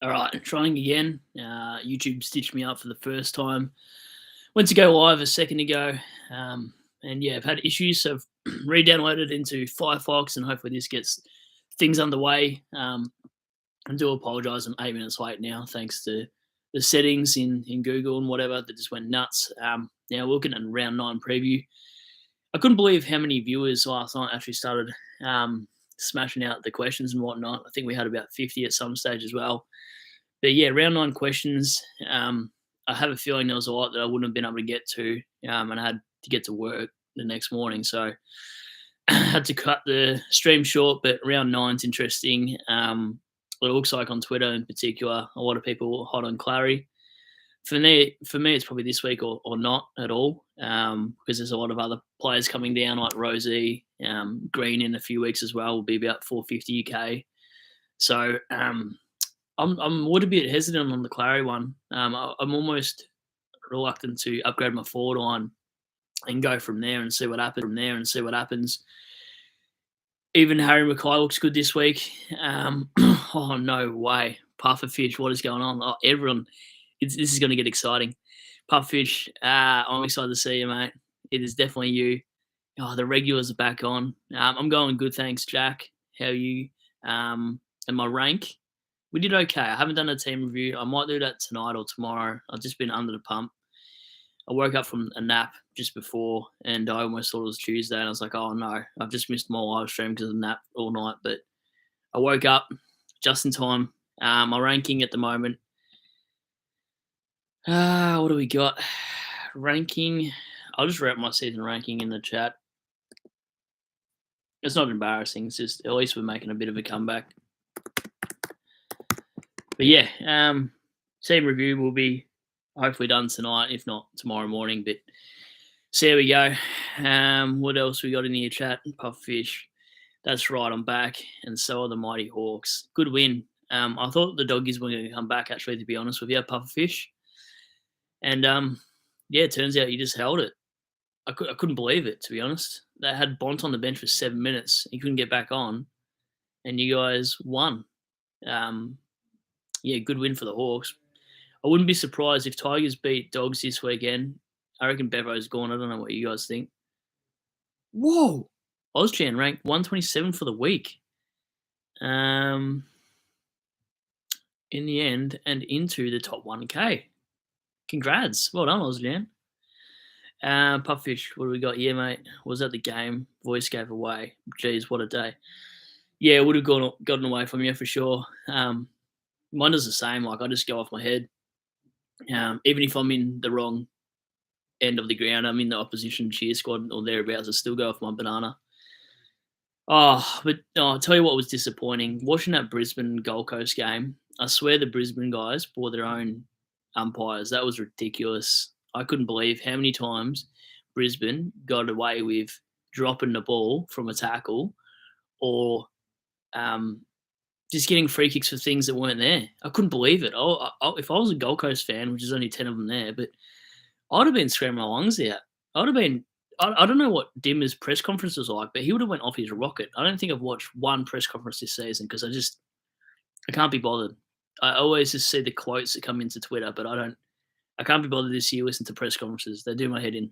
All right, trying again. YouTube stitched me up for the first time. Went to go live a second ago, and yeah, I've had issues. So I've re-downloaded into Firefox, and hopefully this gets things underway. I do apologise. I'm 8 minutes late now, thanks to the settings in Google and whatever that just went nuts. Now looking at round nine preview, I couldn't believe how many viewers last night actually started smashing out the questions and whatnot. I think we had about 50 at some stage as well. But yeah, round nine questions. I have a feeling there was a lot that I wouldn't have been able to get to, and I had to get to work the next morning. So I had to cut the stream short, but round nine's interesting. What it looks like on Twitter in particular, a lot of people hot on Clary. For me, it's probably this week or not at all, because there's a lot of other players coming down like Rosie, Green in a few weeks as well. Will be about 450 UK. So I'm a little bit hesitant on the Clary one. I'm almost reluctant to upgrade my forward line and go from there and see what happens. Even Harry Mackay looks good this week. Oh no way, Pufferfish! What is going on? Oh, everyone, this is going to get exciting. Pufferfish, I'm excited to see you, mate. It is definitely you. Oh, the regulars are back on. I'm going good, thanks, Jack. How are you? And my rank, we did okay. I haven't done a team review. I might do that tonight or tomorrow. I've just been under the pump. I woke up from a nap just before, and I almost thought it was Tuesday, and I was like, "Oh no, I've just missed my live stream because of nap all night." But I woke up just in time. My ranking at the moment. What do we got? Ranking. I'll just write my season ranking in the chat. It's not embarrassing. It's just at least we're making a bit of a comeback. But yeah, team review will be hopefully done tonight, if not tomorrow morning. But so there we go. What else we got in the chat? Puffish. That's right, I'm back, and so are the Mighty Hawks. Good win. I thought the doggies were going to come back, actually, to be honest with you, Pufferfish. And yeah, it turns out you just held it. I couldn't believe it, to be honest. They had Bont on the bench for 7 minutes. He couldn't get back on, and you guys won. Yeah, good win for the Hawks. I wouldn't be surprised if Tigers beat Dogs this weekend. I reckon Bevo's gone. I don't know what you guys think. Whoa! Ozchan ranked 127 for the week. In the end, and into the top 1K. Congrats. Well done, Ozchan. Pupfish, what do we got? Yeah, mate. Was that the game? Voice gave away. Jeez, what a day. Yeah, it would have gotten away from you for sure. Mine does the same. Like, I just go off my head. Even if I'm in the wrong end of the ground, I'm in the opposition cheer squad or thereabouts, I still go off my banana. But I'll tell you what was disappointing. Watching that Brisbane Gold Coast game, I swear the Brisbane guys bought their own umpires. That was ridiculous. I couldn't believe how many times Brisbane got away with dropping the ball from a tackle or just getting free kicks for things that weren't there. I couldn't believe it. If I was a Gold Coast fan, which is only 10 of them there, but I'd have been screaming my lungs out. I'd have been. I don't know what Dimmer's press conference was like, but he would have went off his rocket. I don't think I've watched one press conference this season because I can't be bothered. I always just see the quotes that come into Twitter, but I can't be bothered this year listening to press conferences. They do my head in.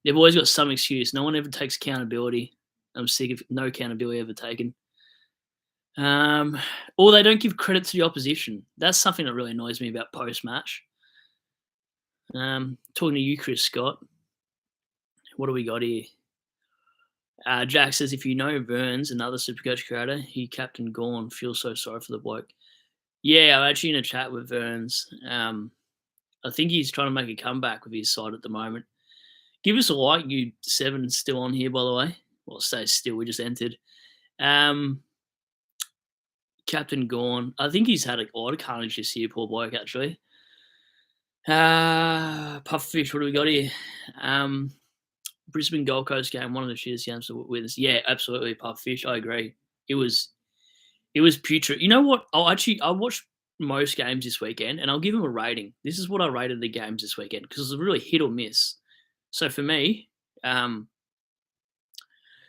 They've always got some excuse. No one ever takes accountability. I'm sick of no accountability ever taken. Or they don't give credit to the opposition. That's something that really annoys me about post-match. Talking to you, Chris Scott. What do we got here? Jack says, if you know Burns, another Supercoach creator, he captain Gorn. Feel so sorry for the bloke. Yeah, I'm actually in a chat with Burns. I think he's trying to make a comeback with his side at the moment. Give us a like, you seven still on here, by the way. Well, stay still. We just entered. Captain Gorn. I think he's had a lot of carnage this year, poor bloke, actually. Pufferfish, what do we got here? Brisbane Gold Coast game, one of the shittiest games to witness. Yeah, absolutely, Pufferfish. I agree. It was putrid. You know what? I watched most games this weekend, and I'll give them a rating. This is what I rated the games this weekend because it was really hit or miss. So for me,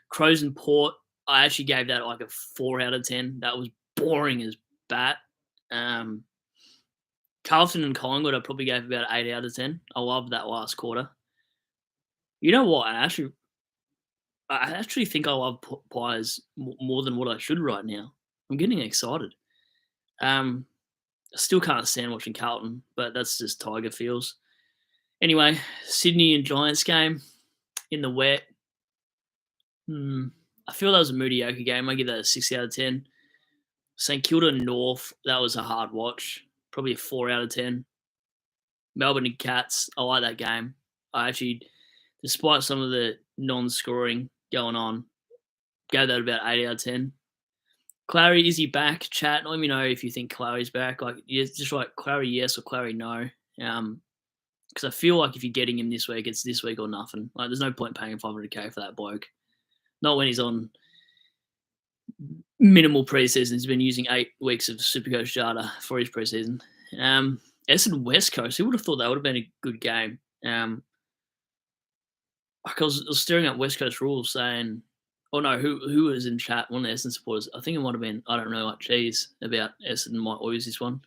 Crows and Port, I actually gave that like a 4 out of 10. That was boring as bat. Um, Carlton and Collingwood, I probably gave about 8 out of 10. I love that last quarter. You know what? I actually think I love Pies more than what I should right now. I'm getting excited. Um, I still can't stand watching Carlton, but that's just Tiger feels. Anyway, Sydney and Giants game in the wet. I feel that was a mediocre game. I give that a 6 out of 10. St Kilda North, that was a hard watch. Probably a 4 out of 10. Melbourne and Cats, I like that game. I actually, despite some of the non-scoring going on, gave that about 8 out of 10. Clary, is he back? Chat, let me know if you think Clary's back. Like, just like Clary yes or Clary no. Because I feel like if you're getting him this week, it's this week or nothing. Like, there's no point paying 500k for that bloke. Not when he's on minimal preseason. He's been using 8 weeks of Supercoach data for his preseason. Essendon West Coast. Who would have thought that would have been a good game? I was staring at West Coast rules saying, oh no, who was in chat? One of the Essendon supporters. I think it might have been, I don't know, like cheese about Essendon might lose this one.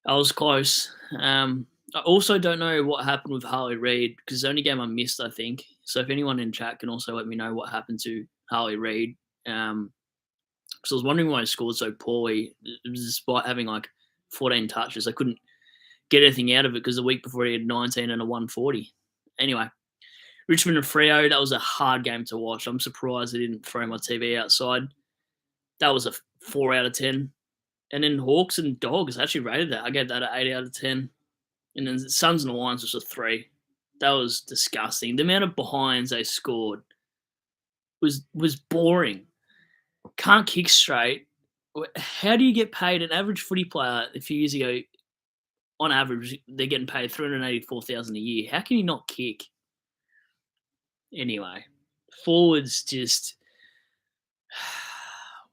I was close. I also don't know what happened with Harley Reid because it's the only game I missed, I think. So if anyone in chat can also let me know what happened to Harley Reid. Because I was wondering why he scored so poorly, despite having like 14 touches. I couldn't get anything out of it because the week before he had 19 and a 140. Anyway, Richmond and Freo, that was a hard game to watch. I'm surprised I didn't throw my TV outside. That was a 4 out of 10. And then Hawks and Dogs, I actually rated that. I gave that an 8 out of 10. And then Suns and Lions was a 3. That was disgusting. The amount of behinds they scored was boring. Can't kick straight. How do you get paid? An average footy player a few years ago, on average, they're getting paid $384,000 a year. How can you not kick? Anyway, forwards just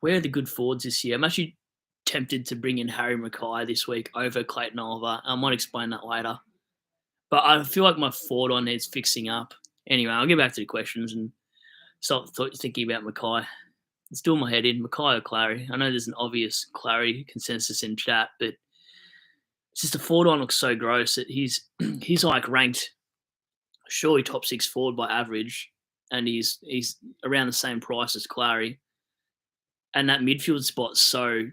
where are the good forwards this year? I'm actually tempted to bring in Harry Mackay this week over Clayton Oliver. I might explain that later. But I feel like my forward line needs fixing up. Anyway, I'll get back to the questions and stop thinking about Mackay. It's doing my head in. Mackay or Clary? I know there's an obvious Clary consensus in chat, but it's just the forward line looks so gross that he's like ranked surely top 6 forward by average, and he's around the same price as Clary. And that midfield spot's so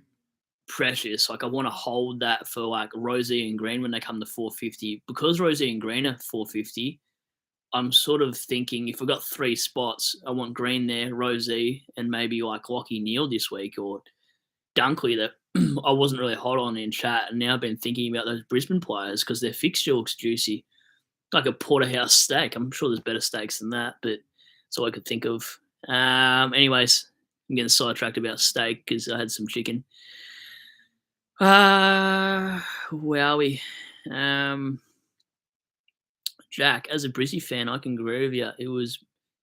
precious. Like I want to hold that for like Rosie and Green when they come to 450. Because Rosie and Green are 450, I'm sort of thinking if I've got 3 spots, I want Green there, Rosie, and maybe like Lockie Neal this week or Dunkley that I wasn't really hot on in chat. And now I've been thinking about those Brisbane players because their fixture looks juicy. Like a porterhouse steak. I'm sure there's better steaks than that, but that's all I could think of. Anyways, I'm getting sidetracked about steak because I had some chicken. Wowie. Jack, as a Brizzy fan, I can agree with you. It was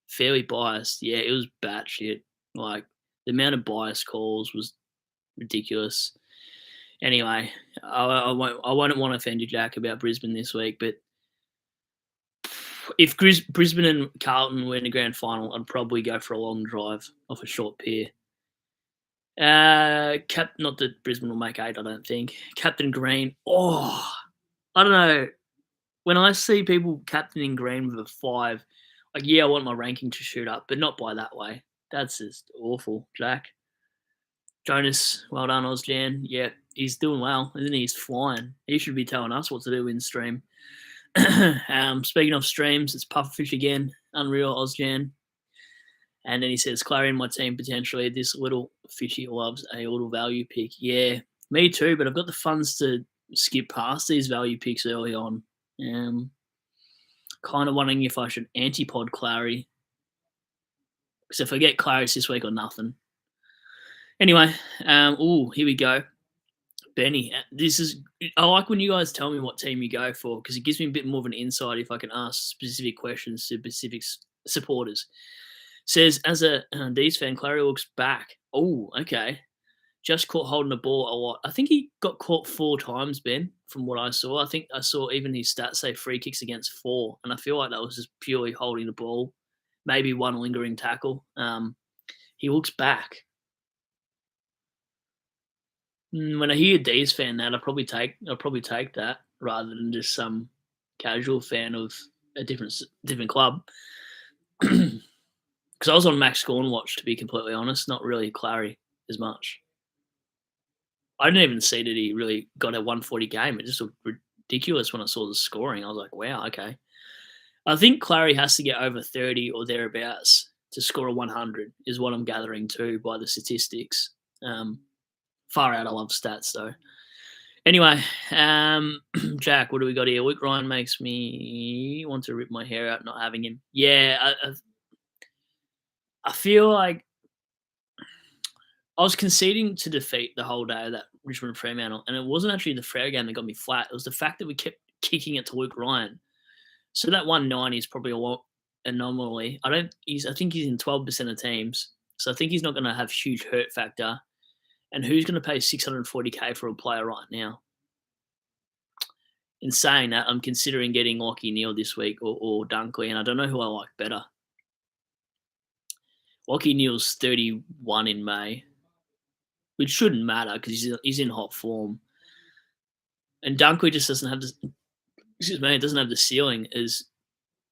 fairly biased. Yeah, it was batshit. Like, the amount of bias calls was ridiculous. Anyway, I won't want to offend you, Jack, about Brisbane this week, but if Brisbane and Carlton were in the grand final, I'd probably go for a long drive off a short pier. Not that Brisbane will make 8, I don't think. Captain Green. Oh, I don't know. When I see people captaining Green with a 5, like, yeah, I want my ranking to shoot up, but not by that way. That's just awful, Jack. Jonas, well done, Ozjan. Yeah, he's doing well, isn't he? He's flying. He should be telling us what to do in stream. Speaking of streams, it's Pufferfish again. Unreal, Ozjan. And then he says, Clary in my team potentially. This little fishy loves a little value pick. Yeah, me too, but I've got the funds to skip past these value picks early on. Kind of wondering if I should antipod Clary. Because if I get Clary this week or nothing. Anyway, here we go. Benny, I like when you guys tell me what team you go for because it gives me a bit more of an insight if I can ask specific questions to specific supporters. Says, as a D's fan, Clary looks back. Oh, okay. Just caught holding the ball a lot. I think he got caught 4 times, Ben, from what I saw. I think I saw even his stats say free kicks against 4, and I feel like that was just purely holding the ball. Maybe 1 lingering tackle. He looks back. When I hear D's fan that, I'll probably take that rather than just some casual fan of a different club. Because I was on Max Scorn watch, to be completely honest, not really Clary as much. I didn't even see that he really got a 140 game. It just looked ridiculous when I saw the scoring. I was like, wow, okay. I think Clary has to get over 30 or thereabouts to score a 100, is what I'm gathering too by the statistics. Um, Far out, I love stats though. Anyway, Jack, what do we got here? Luke Ryan makes me want to rip my hair out not having him. Yeah, I feel like I was conceding to defeat the whole day of that Richmond Fremantle, and it wasn't actually the Freo game that got me flat. It was the fact that we kept kicking it to Luke Ryan. So that 190 is probably a lot anomaly. I think he's in 12% of teams, so I think he's not going to have huge hurt factor. And who's going to pay 640k for a player right now? In saying that, I'm considering getting Lachie Neale this week or Dunkley, and I don't know who I like better. Lachie Neale's 31 in May, which shouldn't matter because he's in hot form. And Dunkley just doesn't have it doesn't have the ceiling as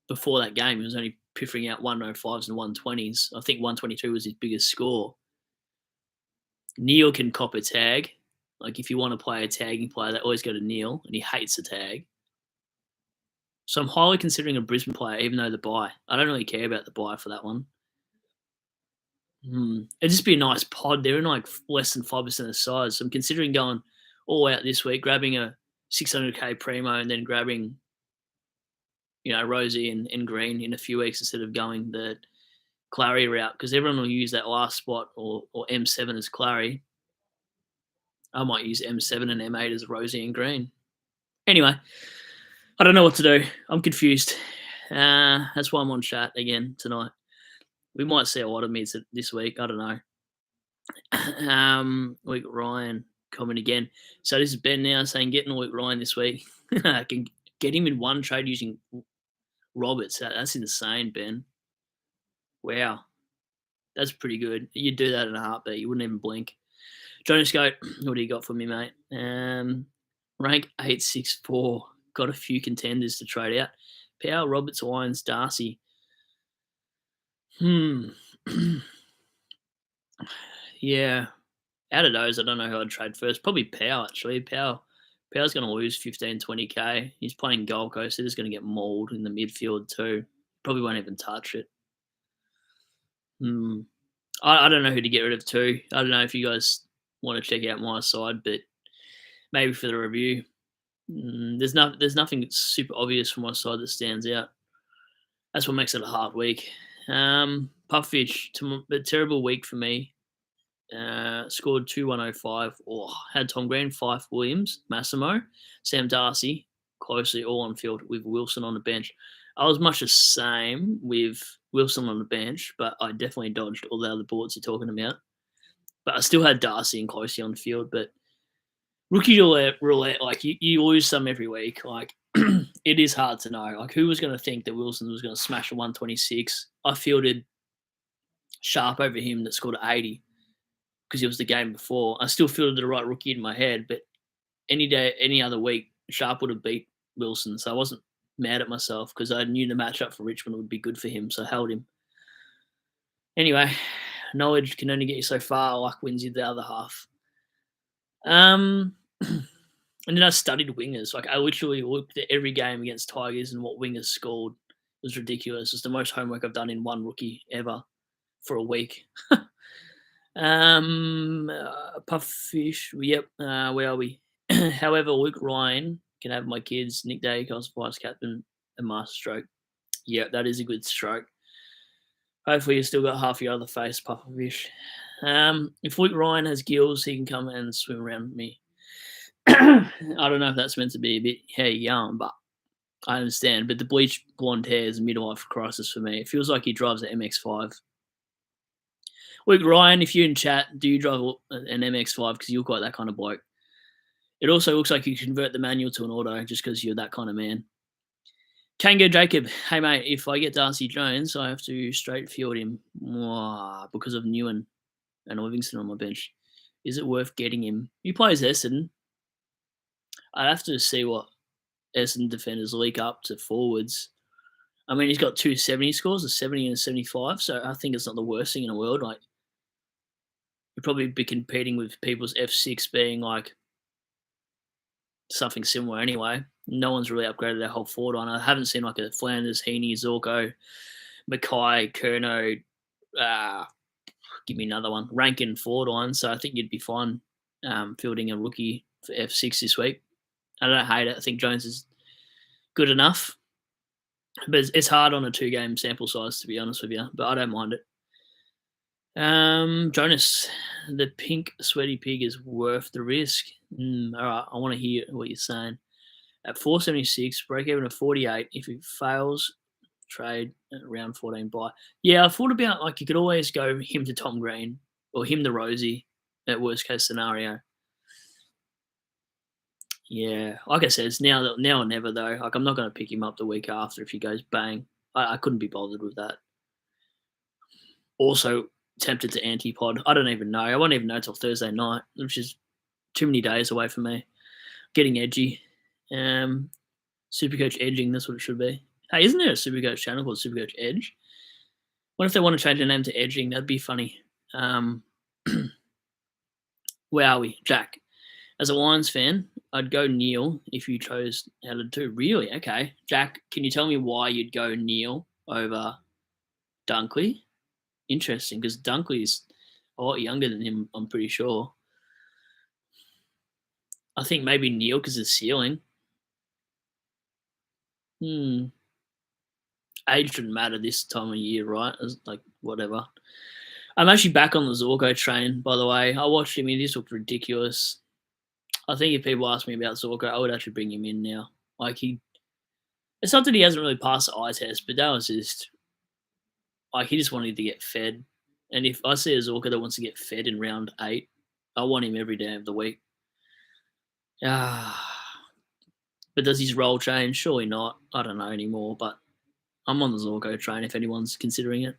before that game. He was only piffering out 105s and 120s. I think 122 was his biggest score. Neale can cop a tag. Like, if you want to play a tagging player, they always go to Neale, and he hates the tag. So I'm highly considering a Brisbane player, even though the bye. I don't really care about the bye for that one. It'd just be a nice pod. They're in like less than 5% of the size. So I'm considering going all out this week, grabbing a 600k primo, and then grabbing, Rosie and Green in a few weeks instead of going the Clary route, because everyone will use that last spot or M7 as Clary. I might use M7 and M8 as Rosie and Green. Anyway, I don't know what to do. I'm confused. That's why I'm on chat again tonight. We might see a lot of mids this week. I don't know. Luke Ryan comment again. So this is Ben now saying getting Luke Ryan this week. I can get him in one trade using Roberts. That's insane, Ben. Wow. That's pretty good. You'd do that in a heartbeat. You wouldn't even blink. Jonas Goat, what do you got for me, mate? Rank 864. Got a few contenders to trade out. Powell, Roberts, Lyons, Darcy. Yeah. Out of those, I don't know who I'd trade first. Probably Powell, actually. Powell's going to lose 15, 20k. He's playing Gold Coast. He's going to get mauled in the midfield too. Probably won't even touch it. I don't know who to get rid of too. I don't know if you guys want to check out my side, but maybe for the review. There's nothing super obvious from my side that stands out. That's what makes it a hard week. Puffish, a terrible week for me. Scored 2-105. Had Tom Green, Fife Williams, Massimo, Sam Darcy, closely all on field with Wilson on the bench. I was much the same with Wilson on the bench, but I definitely dodged all the other bullets you're talking about. But I still had Darcy and Closey on the field. But rookie roulette, like you lose some every week. Like, it is hard to know. Like, who was going to think that Wilson was going to smash a 126? I fielded Sharp over him that scored 80 because it was the game before. I still fielded the right rookie in my head, but any day, any other week, Sharp would have beat Wilson. So I wasn't mad at myself because I knew the matchup for Richmond would be good for him, so I held him. Anyway, knowledge can only get you so far. Luck wins you the other half. And then I studied wingers. Like, I literally looked at every game against Tigers and what wingers scored. It was ridiculous. It's the most homework I've done in one rookie ever for a week. Puffish. Yep. Where are we? However, Luke Ryan can have my kids. Nick Dacos, vice captain, and master stroke. Yep, that is a good stroke. Hopefully, you've still got half your other face, Puffish. If Luke Ryan has gills, he can come and swim around me. I don't know if that's meant to be a bit young, but I understand. But the bleached blonde hair is a midlife crisis for me. It feels like he drives an MX-5. Luke Ryan, if you're in chat, do you drive an MX-5? Because you look like that kind of bloke. It also looks like you convert the manual to an auto just because you're that kind of man. Tango Jacob, hey mate, if I get Darcy Jones, I have to straight field him because of Newen and Livingston on my bench. Is it worth getting him? He plays Essendon. I'd have to see what Essendon defenders leak up to forwards. I mean, he's got 270 scores, a 70 and a 75, so I think it's not the worst thing in the world. Like, you'd probably be competing with people's F6 being like something similar anyway. No one's really upgraded their whole forward line. I haven't seen like a Flanders, Heaney, Zorko, Mackay, Curnow, give me another one, Rankin forward line. So I think you'd be fine fielding a rookie for F6 this week. I don't hate it. I think Jones is good enough. But it's hard on a 2-game sample size, to be honest with you. But I don't mind it. Jonas, the pink sweaty pig is worth the risk. All right, I want to hear what you're saying. At 476, break even at 48. If it fails, trade at around 14 buy. Yeah, I thought about like you could always go him to Tom Green or him to Rosie at worst case scenario. Yeah, like I said, it's now or never though. Like I'm not going to pick him up the week after if he goes bang. I couldn't be bothered with that. Also tempted to anti-pod. I don't even know. I won't even know till Thursday night, which is too many days away from me. Getting edgy. SuperCoach edging, that's what it should be. Hey, isn't there a SuperCoach channel called SuperCoach Edge? What if they want to change their name to Edging? That'd be funny. Where are we? Jack. As a Lions fan, I'd go Neil if you chose out of two. Really? Okay. Jack, can you tell me why you'd go Neil over Dunkley? Interesting, because Dunkley's a lot younger than him, I'm pretty sure. I think maybe Neil because of ceiling. Age shouldn't matter this time of year, right? It's like, whatever. I'm actually back on the Zorko train, by the way. I watched him. He just looked ridiculous. I think if people ask me about Zorko, I would actually bring him in now. Like, it's not that he hasn't really passed the eye test, but that was just, like, he just wanted to get fed. And if I see a Zorko that wants to get fed in round 8, I want him every day of the week. But does his role change? Surely not. I don't know anymore, but I'm on the Zorko train if anyone's considering it.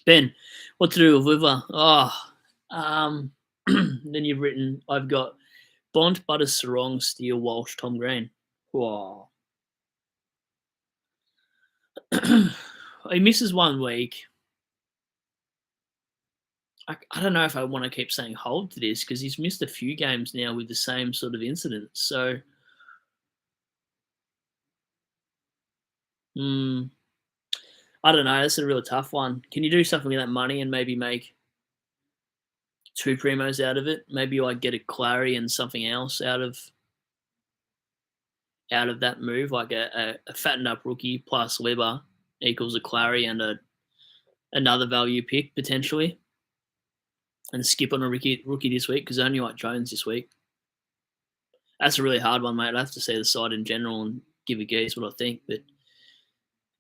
Ben, what to do with Liver? Then you've written, I've got Bont, Butter, Sarong, Steele, Walsh, Tom Green. Wow. He misses 1 week. I don't know if I want to keep saying hold to this because he's missed a few games now with the same sort of incident. So, I don't know. That's a real tough one. Can you do something with that money and maybe make 2 primos out of it? Maybe like get a Clary and something else out of that move, like a fattened up rookie plus Libba equals a Clary and another value pick potentially, and skip on a rookie this week because I only like Jones this week. That's a really hard one, mate. I have to see the side in general and give a guess what I think, but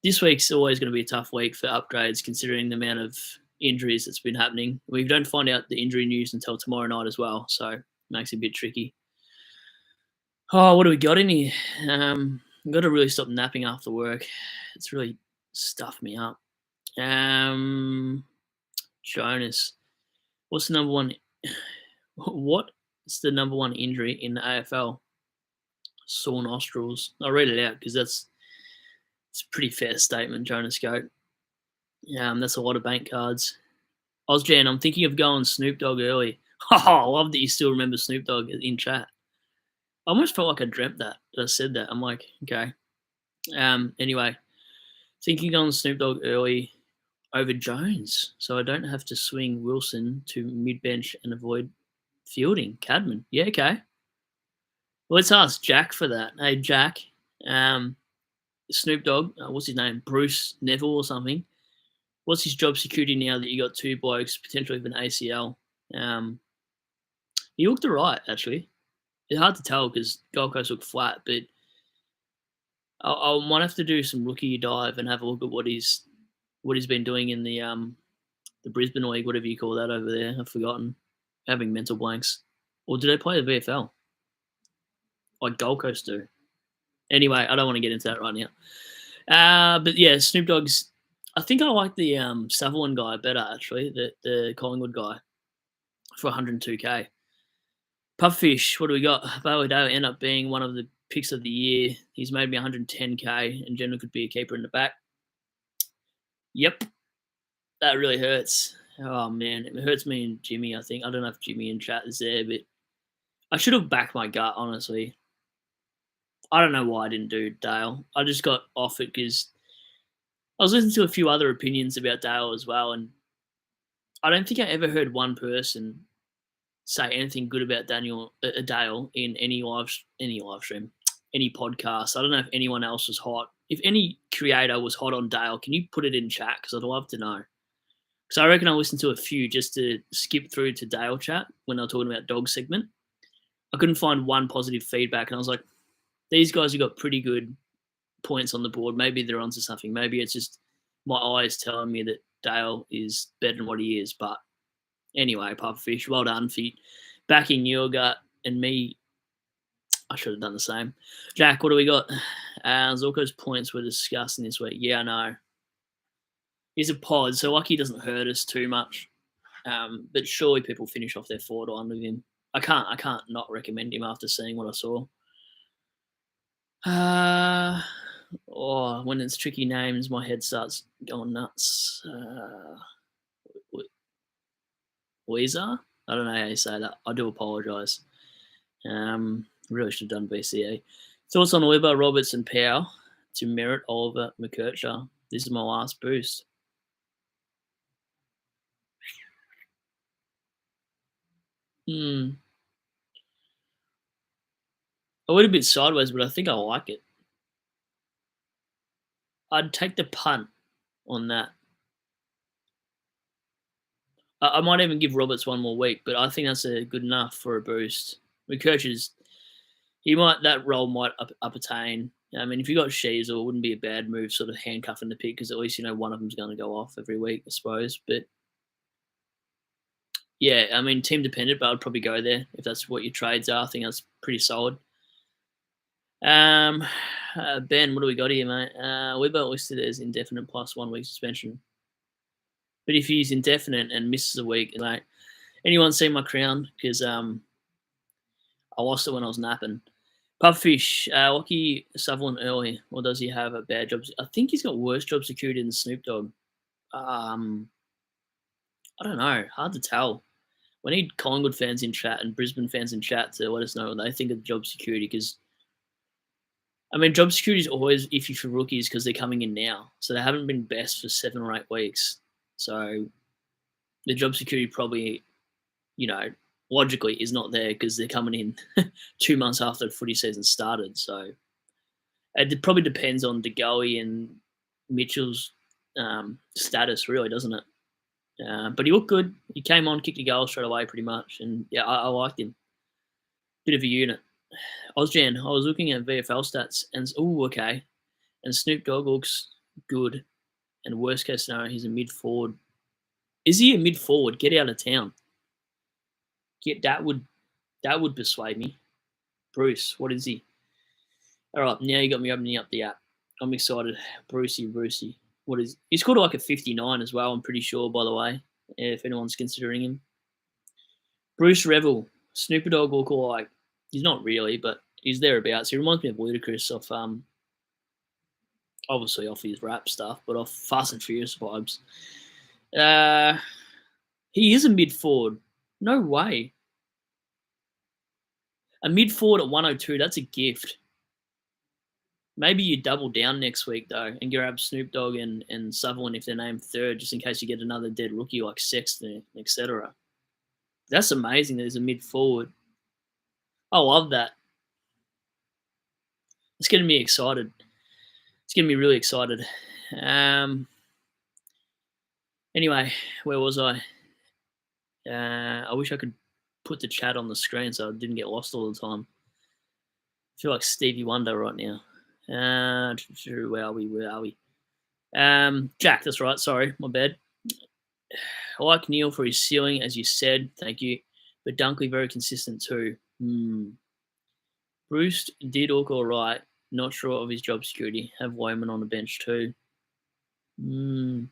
this week's always going to be a tough week for upgrades considering the amount of injuries that's been happening. We don't find out the injury news until tomorrow night as well, so it makes it a bit tricky. Oh, what do we got in here? I've got to really stop napping after work. It's really stuffed me up. Jonas, what's the number one? What's the number one injury in the AFL? Sore nostrils. I'll read it out because it's a pretty fair statement, Jonas Goat. That's a lot of bank cards. Ozjan, I'm thinking of going Snoop Dogg early. Oh, I love that you still remember Snoop Dogg in chat. I almost felt like I dreamt that I said that. I'm like, okay. Anyway, thinking on Snoop Dogg early over Jones, so I don't have to swing Wilson to mid-bench and avoid fielding. Cadman. Yeah, okay. Well, let's ask Jack for that. Hey, Jack. Snoop Dogg, what's his name? Bruce Neville or something. What's his job security now that you got 2 blokes, potentially with an ACL? He looked all right, actually. It's hard to tell because Gold Coast looked flat, but I might have to do some rookie dive and have a look at what he's been doing in the Brisbane League, whatever you call that over there. I've forgotten. Having mental blanks. Or do they play the VFL? Like Gold Coast do. Anyway, I don't want to get into that right now. But yeah, Snoop Dogg's. I think I like the Sutherland guy better actually. The Collingwood guy. for 102k. Puffish, what do we got? Bailey Dale ended up being one of the picks of the year. He's made me 110k and generally could be a keeper in the back. Yep, that really hurts. Oh man, it hurts me and Jimmy. I think I don't know if Jimmy in chat is there, but I should have backed my gut. Honestly, I don't know why I didn't do Dale. I just got off it because I was listening to a few other opinions about Dale as well, and I don't think I ever heard one person say anything good about Dale in any live stream, any podcast. I don't know if anyone else was hot. If any creator was hot on Dale, can you put it in chat? Because I'd love to know. Because I reckon I listened to a few just to skip through to Dale chat when they were talking about dog segment. I couldn't find one positive feedback, and I was like, these guys have got pretty good points on the board. Maybe they're onto something. Maybe it's just my eyes telling me that Dale is better than what he is. But anyway, Pufferfish, well done for backing your gut and me. I should have done the same. Jack, what do we got? Zorko's points were discussing this week. Yeah, I know. He's a pod, so lucky he doesn't hurt us too much. But surely people finish off their forward line with him. I can't not recommend him after seeing what I saw. When it's tricky names, my head starts going nuts. Weezer? I don't know how you say that. I do apologise. Really should have done BCA. Thoughts on Weber, Roberts, and Powell to merit Oliver McKercher? This is my last boost. A little bit sideways, but I think I like it. I'd take the punt on that. I might even give Roberts one more week, but I think that's good enough for a boost. McKercher's, that role might attain. I mean, if you got Sheasel, it wouldn't be a bad move, sort of handcuffing the pick, because at least one of them's going to go off every week, I suppose. But yeah, I mean, team dependent, but I'd probably go there if that's what your trades are. I think that's pretty solid. Ben, what do we got here, mate? Weber listed as indefinite plus 1 week suspension. But if he's indefinite and misses a week, like, anyone see my crown? Because I lost it when I was napping. Pubfish, Lockie Sutherland early, or does he have a bad job? I think he's got worse job security than Snoop Dogg. I don't know. Hard to tell. We need Collingwood fans in chat and Brisbane fans in chat to let us know what they think of job security, because I mean, job security is always iffy for rookies because they're coming in now. So they haven't been best for 7 or 8 weeks. So the job security probably, logically is not there because they're coming in 2 months after the footy season started. So it probably depends on DeGoey and Mitchell's status, really, doesn't it? But he looked good. He came on, kicked a goal straight away pretty much. And, yeah, I liked him. Bit of a unit. Ozjan, I was looking at VFL stats and, okay. And Snoop Dogg looks good. And worst case scenario, he's a mid-forward. Is he a mid-forward? Get out of town. That would persuade me. Bruce, what is he? All right, now you got me opening up the app. I'm excited. Brucey. What is he? Scored like a 59 as well, I'm pretty sure, by the way, if anyone's considering him. Bruce Revel, Snoop Dogg look like. He's not really, but he's thereabouts. He reminds me of Ludacris off, obviously off his rap stuff, but off Fast and Furious vibes. He is a mid-forward. No way. A mid-forward at 102, that's a gift. Maybe you double down next week, though, and grab Snoop Dogg and Sutherland if they're named third, just in case you get another dead rookie like Sexton, etc. That's amazing that there's a mid-forward. I love that. It's getting me excited. It's getting me really excited. Anyway, where was I? I wish I could put the chat on the screen so I didn't get lost all the time. I feel like Stevie Wonder right now. Where are we? Jack, that's right. Sorry, my bad. I like Neil for his ceiling, as you said. Thank you. But Dunkley very consistent too. Bruce did look all right. Not sure of his job security. Have Wyman on the bench too. There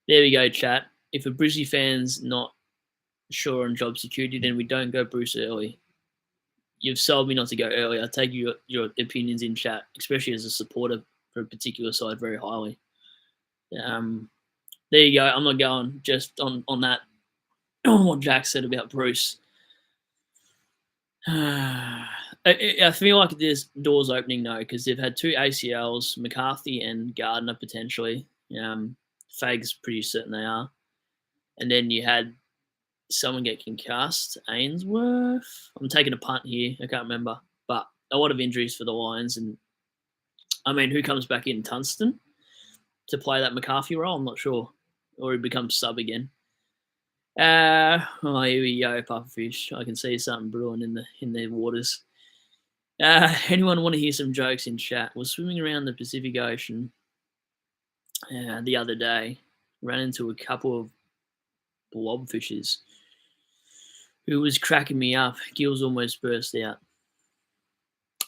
we go, chat. If a Brizzy fan's not sure on job security, then we don't go Bruce early. You've sold me not to go early. I take your opinions in chat, especially as a supporter for a particular side, very highly. There you go. I'm not going just on that, on what Jack said about Bruce. I feel like there's doors opening though, because they've had 2 ACLs, McCarthy and Gardner potentially. Fag's pretty certain they are. And then you had someone get concussed, Ainsworth. I'm taking a punt here. I can't remember. But a lot of injuries for the Lions. And, I mean, who comes back in? Tunstall to play that McCarthy role? I'm not sure. Or he becomes sub again. Here we go, pufferfish. I can see something brewing in the waters. Anyone want to hear some jokes in chat? Was swimming around the Pacific Ocean the other day. Ran into a couple of blobfishes who was cracking me up. Gills almost burst out.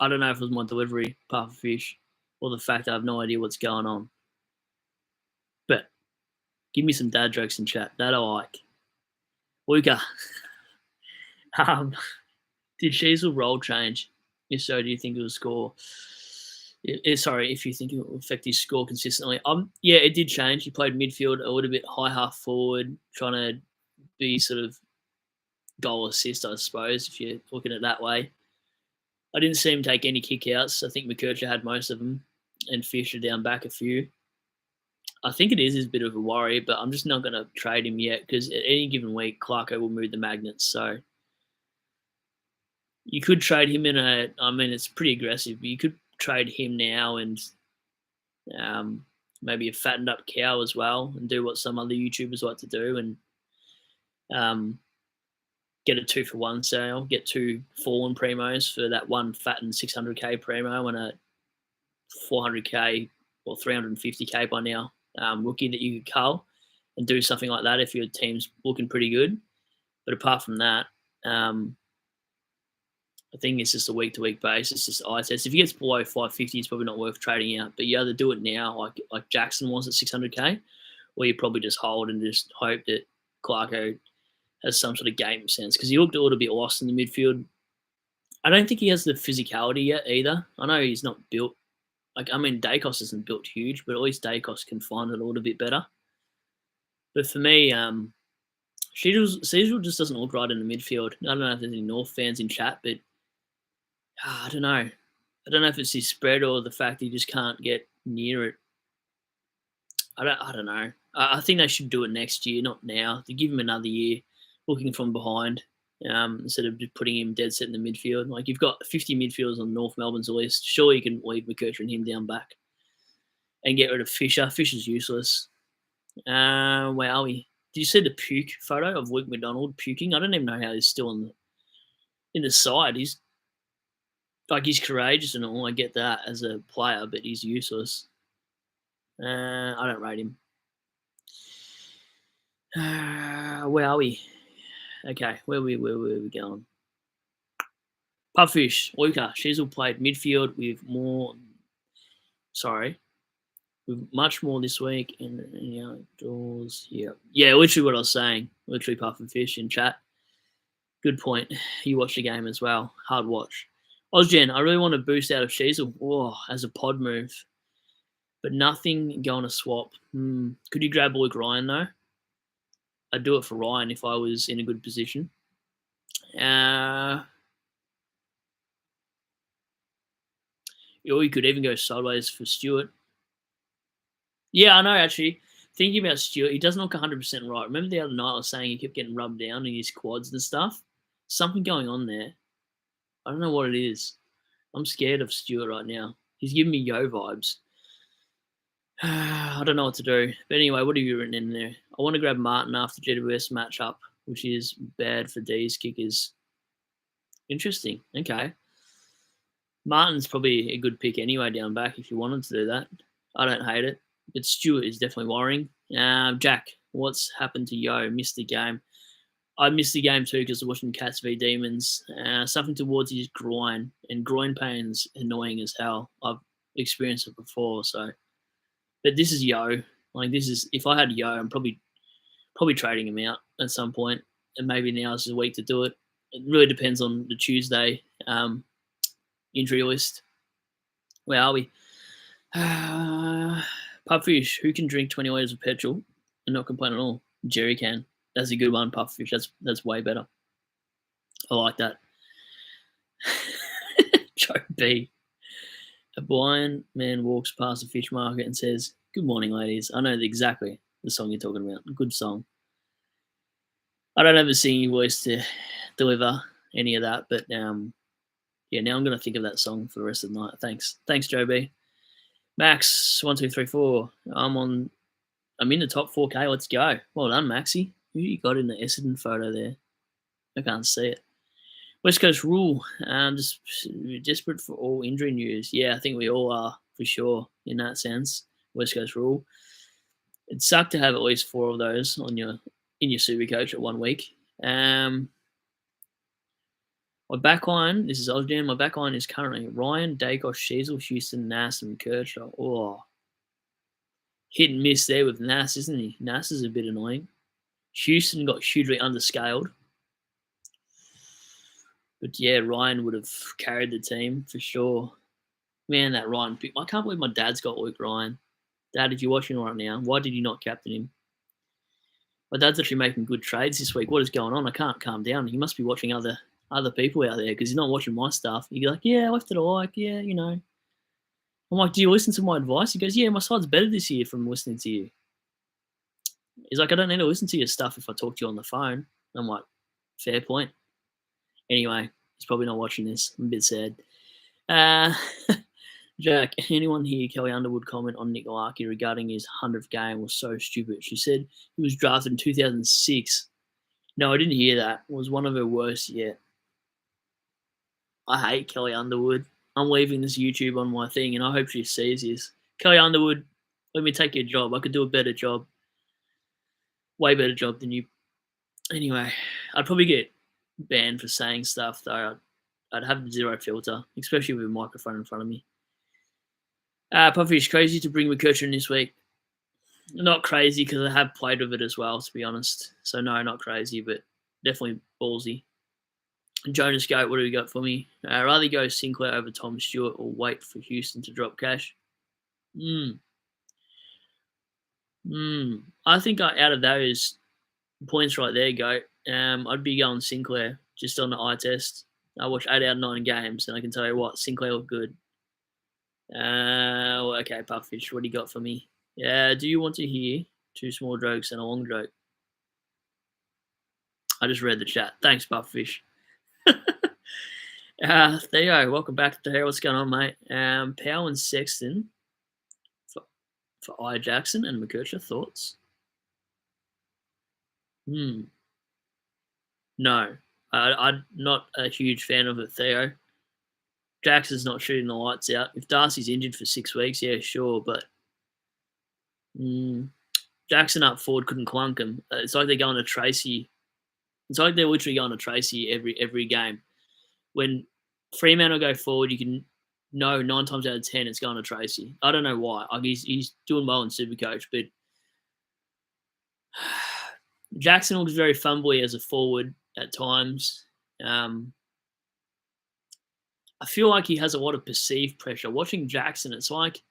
I don't know if it was my delivery, pufferfish, or the fact I have no idea what's going on. But give me some dad jokes in chat. That I like. Luca, did Sheasel role change? If so, do you think it will score? Sorry, if you think it will affect his score consistently. Yeah, it did change. He played midfield a little bit high half forward, trying to be sort of goal assist, I suppose, if you're looking at it that way. I didn't see him take any kick-outs. I think McKercher had most of them, and Fisher down back a few. I think it is a bit of a worry, but I'm just not going to trade him yet because at any given week, Clarko will move the magnets. So you could trade him it's pretty aggressive, but you could trade him now and maybe a fattened up cow as well and do what some other YouTubers like to do and get a 2-for-1 sale, get 2 fallen primos for that one fattened 600k primo and a 400k or 350k by now rookie that you could cull and do something like that if your team's looking pretty good. But apart from that, I think it's just a week-to-week basis, just eye test. If he gets below 550, it's probably not worth trading out. But you either do it now, like Jackson was at 600k, or you probably just hold and just hope that Clarko has some sort of game sense because he looked a little bit lost in the midfield. I don't think he has the physicality yet either. I know he's not built. Dacos isn't built huge, but at least Dacos can find it a little bit better. But for me, Cecil just doesn't look right in the midfield. I don't know if there's any North fans in chat, but I don't know. I don't know if it's his spread or the fact he just can't get near it. I don't know. I think they should do it next year, not now. To give him another year, looking from behind, instead of just putting him dead set in the midfield. Like you've got 50 midfielders on North Melbourne's list. Surely you can leave McKercher and him down back, and get rid of Fisher. Fisher's useless. Where are we? Did you see the puke photo of Luke McDonald puking? I don't even know how he's still in the side. He's courageous and all. I get that as a player, but he's useless. I don't rate him. Where are we? Okay, where are we going? Pubfish, Luca. Sheasel played midfield with much more this week in outdoors. Yeah, literally what I was saying. Literally Pufferfish in chat. Good point. You watched the game as well. Hard watch. Ozgen, I really want to boost out of Sheasel as a pod move, but nothing going to swap. Could you grab Luke Ryan though? I'd do it for Ryan if I was in a good position. Or you could even go sideways for Stewart. Yeah, I know, actually. Thinking about Stewart, he doesn't look 100% right. Remember the other night I was saying he kept getting rubbed down in his quads and stuff? Something going on there. I don't know what it is. I'm scared of Stewart right now. He's giving me yo vibes. I don't know what to do. But anyway, what have you written in there? I want to grab Martin after GWS matchup, which is bad for D's kickers. Interesting. Okay. Martin's probably a good pick anyway down back if you wanted to do that. I don't hate it. But Stewart is definitely worrying. Jack, what's happened to Yo? Missed the game. I missed the game too because I was watching Cats v Demons. Something towards his groin, and groin pain's annoying as hell. I've experienced it before, so. But this is Yo. If I had Yo, I'm probably trading him out at some point. and maybe now's the week to do it. It really depends on the Tuesday injury list. Where are we? Pupfish, who can drink 20 litres of petrol and not complain at all? Jerry can. That's a good one, Puffish. That's way better. I like that. Joe B. A blind man walks past a fish market and says, "Good morning, ladies." I know exactly the song you're talking about. Good song. I don't have a singing voice to deliver any of that, but yeah, now I'm going to think of that song for the rest of the night. Thanks, Joe B. Max, 1, 2, 3, 4. I'm in the top 4K. Let's go. Well done, Maxi. Who you got in the Essendon photo there? I can't see it. West Coast rule. Just desperate for all injury news. Yeah, I think we all are for sure in that sense. West Coast rule. It'd suck to have at least 4 of those in your SuperCoach at 1 week. My backline, this is Ozjan. My backline is currently Ryan, Dacos, Sheasel, Houston, Nass, and Kershaw. Oh, hit and miss there with Nass, isn't he? Nass is a bit annoying. Houston got hugely underscaled. But yeah, Ryan would have carried the team for sure. Man, that Ryan pick. I can't believe my dad's got Luke Ryan. Dad, if you're watching right now, why did you not captain him? My dad's actually making good trades this week. What is going on? I can't calm down. He must be watching other people out there because he's not watching my stuff. He's like, yeah, I left it a like. Yeah, you know. I'm like, do you listen to my advice? He goes, yeah, my side's better this year from listening to you. He's like, I don't need to listen to your stuff if I talk to you on the phone. I'm like, fair point. Anyway, he's probably not watching this. I'm a bit sad. Jack, anyone hear Kelly Underwood comment on Nick Larkey regarding his 100th game was so stupid? She said he was drafted in 2006. No, I didn't hear that. It was one of her worst yet. I hate Kelly Underwood. I'm leaving this YouTube on my thing, and I hope she sees this. Kelly Underwood, let me take your job. I could do a better job. Way better job than you. Anyway, I'd probably get banned for saying stuff, though. I'd have zero filter, especially with a microphone in front of me. Puffish, crazy to bring McCutcheon this week. Not crazy because I have played with it as well, to be honest. So no, not crazy, but definitely ballsy. Jonas Goat, what do we got for me? Rather go Sinclair over Tom Stewart or wait for Houston to drop cash? I think out of those points right there, Goat, I'd be going Sinclair just on the eye test. I watched 8 out of 9 games, and I can tell you what, Sinclair looked good. Okay, Puffish, what do you got for me? Do you want to hear 2 small jokes and a long joke? I just read the chat. Thanks, Puffish. Theo, welcome back to here. What's going on, mate? Powell and Sexton for I Jackson and McCutcheon. Thoughts? No, I'm not a huge fan of it, Theo. Jackson's not shooting the lights out. If Darcy's injured for 6 weeks, yeah, sure, but Jackson up forward couldn't clunk him. It's like they're going to Tracy. It's like they're literally going to Tracy every game. When Fremantle go forward, you can know 9 times out of 10 it's going to Tracy. I don't know why. He's doing well in Supercoach, but Jackson looks very fumbly as a forward at times. I feel like he has a lot of perceived pressure. Watching Jackson, it's like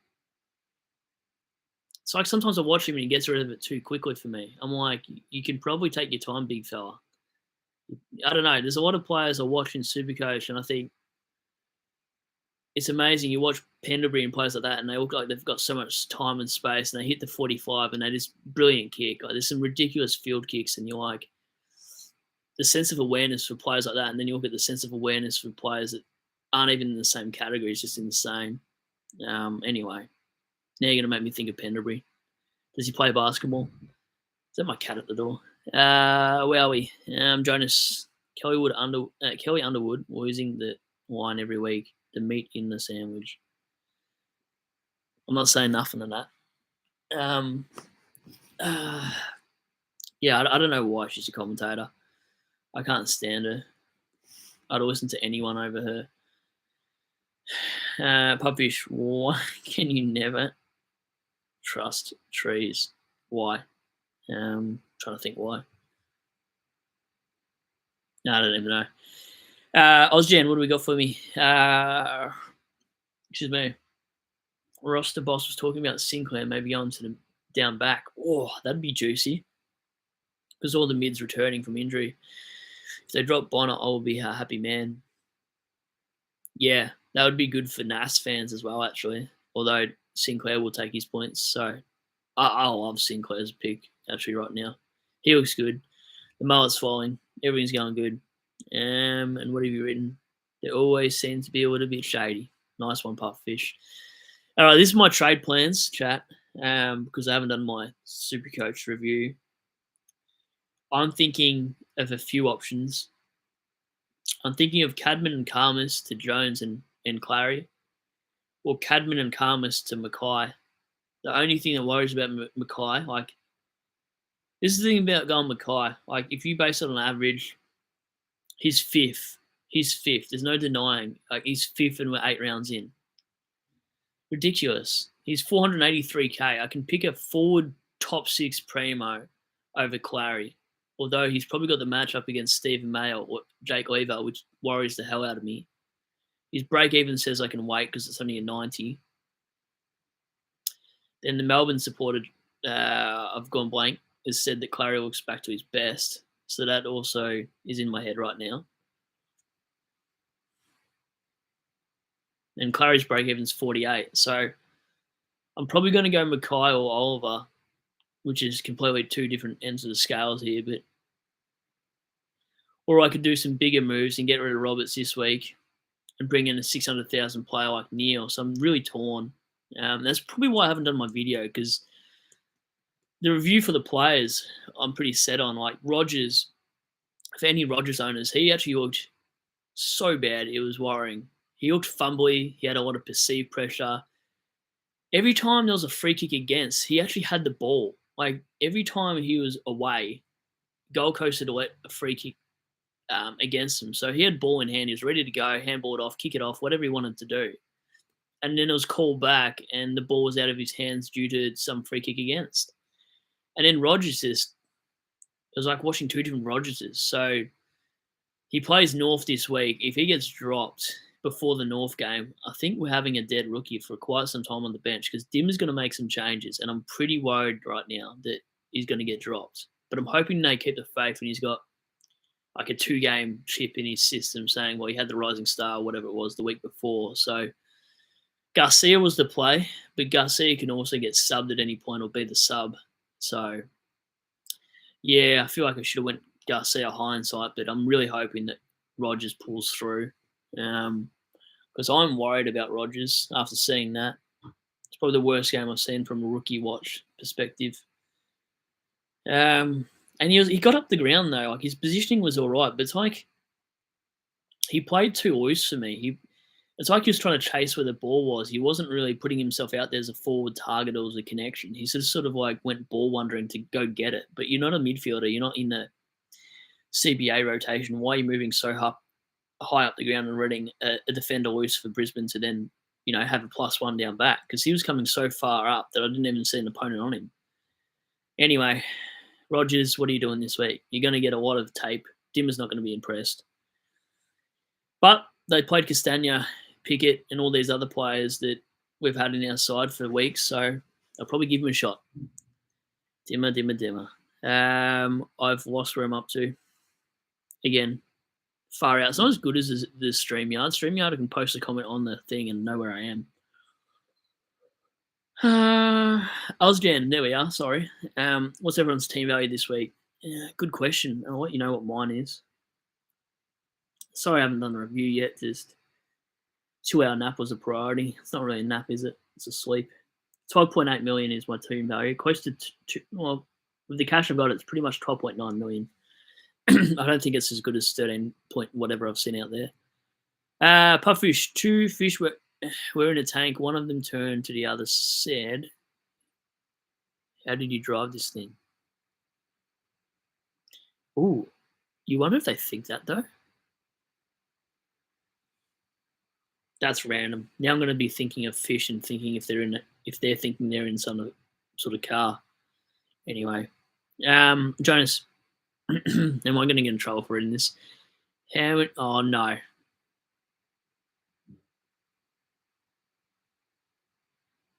sometimes I watch him and he gets rid of it too quickly for me. I'm like, you can probably take your time, big fella. I don't know. There's a lot of players I watch in Supercoach, and I think it's amazing. You watch Pendlebury and players like that, and they look like they've got so much time and space, and they hit the 45, and they just brilliant kick. Like, there's some ridiculous field kicks, and you're like, the sense of awareness for players like that, and then you look at the sense of awareness for players that aren't even in the same category. It's just insane. Anyway, now you're going to make me think of Pendlebury. Does he play basketball? Is that my cat at the door? Where are we? Jonas, Kelly Underwood losing the line every week. The meat in the sandwich. I'm not saying nothing of that. Yeah, I don't know why she's a commentator. I can't stand her. I'd listen to anyone over her. Puppish, why can you never trust trees? Why? Trying to think why. No, I don't even know. Ozjan, what do we got for me? Excuse me. Roster boss was talking about Sinclair maybe going to the down back. Oh, that'd be juicy because all the mids returning from injury. If they drop Bonner, I will be a happy man. Yeah, that would be good for NAS fans as well, actually. Although Sinclair will take his points, so I love Sinclair's pick actually right now. He looks good. The mullet's falling. Everything's going good. And what have you written? They always seem to be a little bit shady. Nice one, Puffish. All right, this is my trade plans, chat, because I haven't done my SuperCoach review. I'm thinking of a few options. I'm thinking of Cadman and Karmas to Jones and Clary, or Cadman and Karmas to Mackay. The only thing that worries about Mackay, like, this is the thing about going Mackay. Like, if you base it on average, he's fifth. He's fifth. There's no denying. Like, he's fifth and we're 8 rounds in. Ridiculous. He's 483k. I can pick a forward top 6 primo over Clary, although he's probably got the matchup against Stephen Mayer or Jake Lever, which worries the hell out of me. His break even says I can wait because it's only a 90. Then the Melbourne supported, I've gone blank, has said that Clary looks back to his best. So that also is in my head right now. And Clary's break even's 48. So I'm probably going to go Mackay or Oliver, which is completely two different ends of the scales here. But or I could do some bigger moves and get rid of Roberts this week and bring in a 600,000 player like Neil. So I'm really torn. That's probably why I haven't done my video, because the review for the players I'm pretty set on. Like Rogers, for any Rogers owners, he actually looked so bad it was worrying. He looked fumbly. He had a lot of perceived pressure. Every time there was a free kick against, he actually had the ball. Like every time he was away, Gold Coast had to let a free kick against him. So he had ball in hand. He was ready to go, handball it off, kick it off, whatever he wanted to do. And then it was called back and the ball was out of his hands due to some free kick against. And then Rogers just, it was like watching two different Rogerses. So he plays North this week. If he gets dropped before the North game, I think we're having a dead rookie for quite some time on the bench, because Dim is going to make some changes. And I'm pretty worried right now that he's going to get dropped. But I'm hoping they keep the faith and he's got like a 2-game chip in his system saying, well, he had the rising star, whatever it was, the week before. So Garcia was the play, but Garcia can also get subbed at any point or be the sub. So, yeah, I feel like I should have went Garcia hindsight, but I'm really hoping that Rogers pulls through, because I'm worried about Rogers after seeing that. It's probably the worst game I've seen from a rookie watch perspective. And he got up the ground though. Like his positioning was all right, but it's like he played too loose for me. It's like he was trying to chase where the ball was. He wasn't really putting himself out there as a forward target or as a connection. He just sort of like went ball wandering to go get it. But you're not a midfielder. You're not in the CBA rotation. Why are you moving so high up the ground and letting a defender loose for Brisbane to then, have a +1 down back? Because he was coming so far up that I didn't even see an opponent on him. Anyway, Rogers, what are you doing this week? You're going to get a lot of tape. Dimmer's not going to be impressed. But they played Castagna, Pickett, and all these other players that we've had in our side for weeks, so I'll probably give him a shot. Dimmer. I've lost where I'm up to. Again, far out. It's not as good as the StreamYard. StreamYard, I can post a comment on the thing and know where I am. Ozjan, there we are. Sorry. What's everyone's team value this week? Good question. I'll let you know what mine is. Sorry, I haven't done a review yet. Just 2-hour nap was a priority. It's not really a nap, is it? It's a sleep. 12.8 million is my team value. Close to with the cash I've got, it's pretty much 12.9 million. I don't think it's as good as 13 point whatever I've seen out there. Puffish, 2 fish were in a tank. One of them turned to the other, said, "How did you drive this thing?" Ooh, you wonder if they think that though. That's random. Now I'm going to be thinking of fish and thinking if they're thinking they're in some sort of car. Anyway, Jonas, am I going to get in trouble for reading this? Oh, no.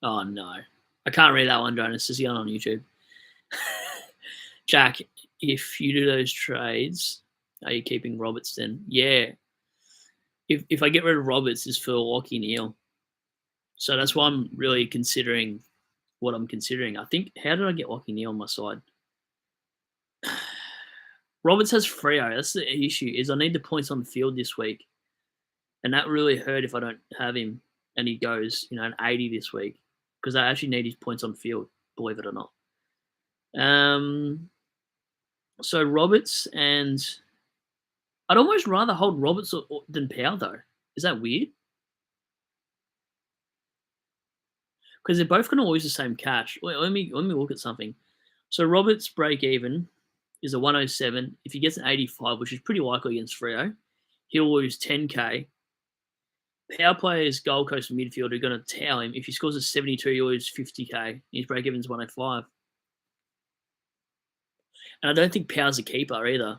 Oh, no. I can't read that one, Jonas. It's going on YouTube. Jack, if you do those trades, are you keeping Roberts then? Yeah. If I get rid of Roberts, it's for Lockie Neal. So that's why I'm really considering what I'm considering. I think, how did I get Lockie Neal on my side? Roberts has Freo. That's the issue, is I need the points on the field this week. And that really hurt if I don't have him and he goes, an 80 this week. Because I actually need his points on field, believe it or not. So Roberts, and I'd almost rather hold Roberts than Powell, though. Is that weird? Because they're both going to lose the same catch. Wait, let me look at something. So Roberts' break even is a 107. If he gets an 85, which is pretty likely against Freo, he'll lose 10k. Power players, Gold Coast midfield are going to towel him. If he scores a 72, he'll lose 50k. His break even's 105. And I don't think Power's a keeper either.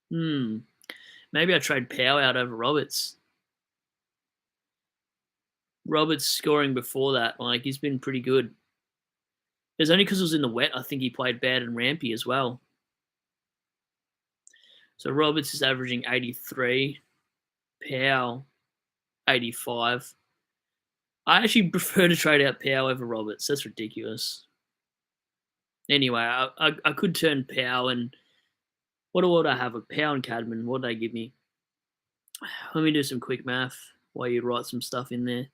Maybe I trade Power out over Roberts. Roberts scoring before that, he's been pretty good. It's only because it was in the wet, I think he played bad and rampy as well. So Roberts is averaging 83. Powell, 85. I actually prefer to trade out Powell over Roberts. That's ridiculous. Anyway, I could turn Powell and what would I have? A Powell and Cadman. What did they give me? Let me do some quick math while you write some stuff in there.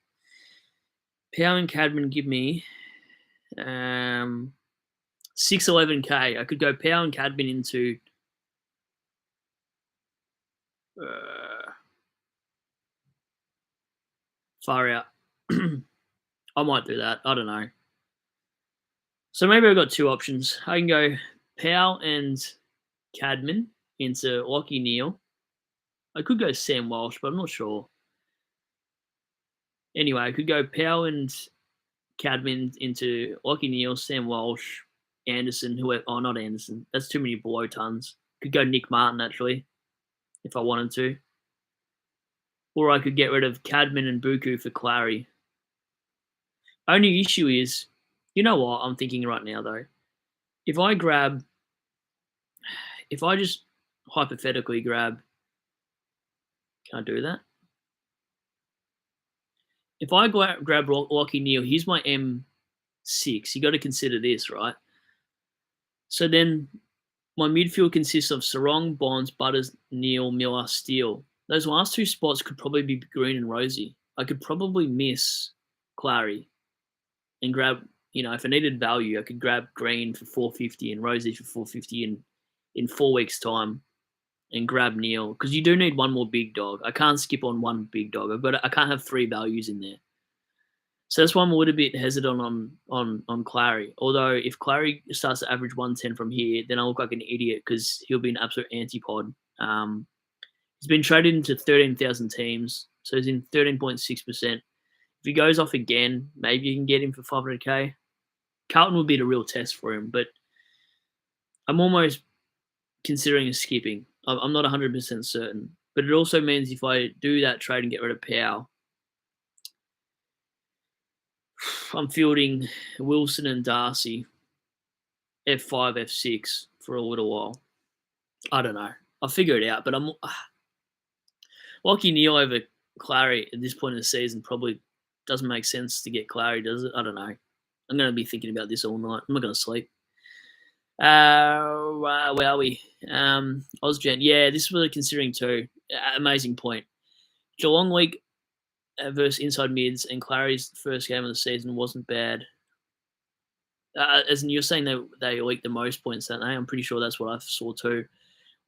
Powell and Cadman give me 611k. I could go Powell and Cadman into far out. I might do that. I don't know. So maybe I've got two options. I can go Powell and Cadman into Lockie Neal. I could go Sam Walsh, but I'm not sure. Anyway, I could go Powell and Cadman into Lockie Neal, Sam Walsh, Anderson, whoever. Oh, not Anderson. That's too many below tons. Could go Nick Martin, actually, if I wanted to. Or I could get rid of Cadman and Buku for Clary. Only issue is, you know what I'm thinking right now, though? If I just hypothetically grab, can I do that? If I grab Lockie Neal, he's my M6. You got to consider this, right? So then my midfield consists of Sarong, Bonds, Butters, Neal, Miller, Steele. Those last two spots could probably be Green and Rosie. I could probably miss Clary and grab, if I needed value, I could grab Green for 450 and Rosie for 450 in 4 weeks' time and grab Neal, because you do need one more big dog. I can't skip on one big dog. I can't have three values in there. So that's why I'm a little bit hesitant on Clary. Although if Clary starts to average 110 from here, then I look like an idiot because he'll be an absolute antipod. He's been traded into 13,000 teams, so he's in 13.6%. If he goes off again, maybe you can get him for 500k. Carlton would be the real test for him, but I'm almost considering a skipping. I'm not 100% certain, but it also means if I do that trade and get rid of Powell, I'm fielding Wilson and Darcy, F5, F6 for a little while. I don't know. I'll figure it out, but I'm Lockie Neal over Clary at this point in the season probably doesn't make sense to get Clary, does it? I don't know. I'm going to be thinking about this all night. I'm not going to sleep. Where are we? Ozgen. Yeah, this is what I'm considering too. Amazing point. Geelong week versus inside mids, and Clary's first game of the season wasn't bad. As in, you're saying they leaked the most points, don't they? I'm pretty sure that's what I saw too.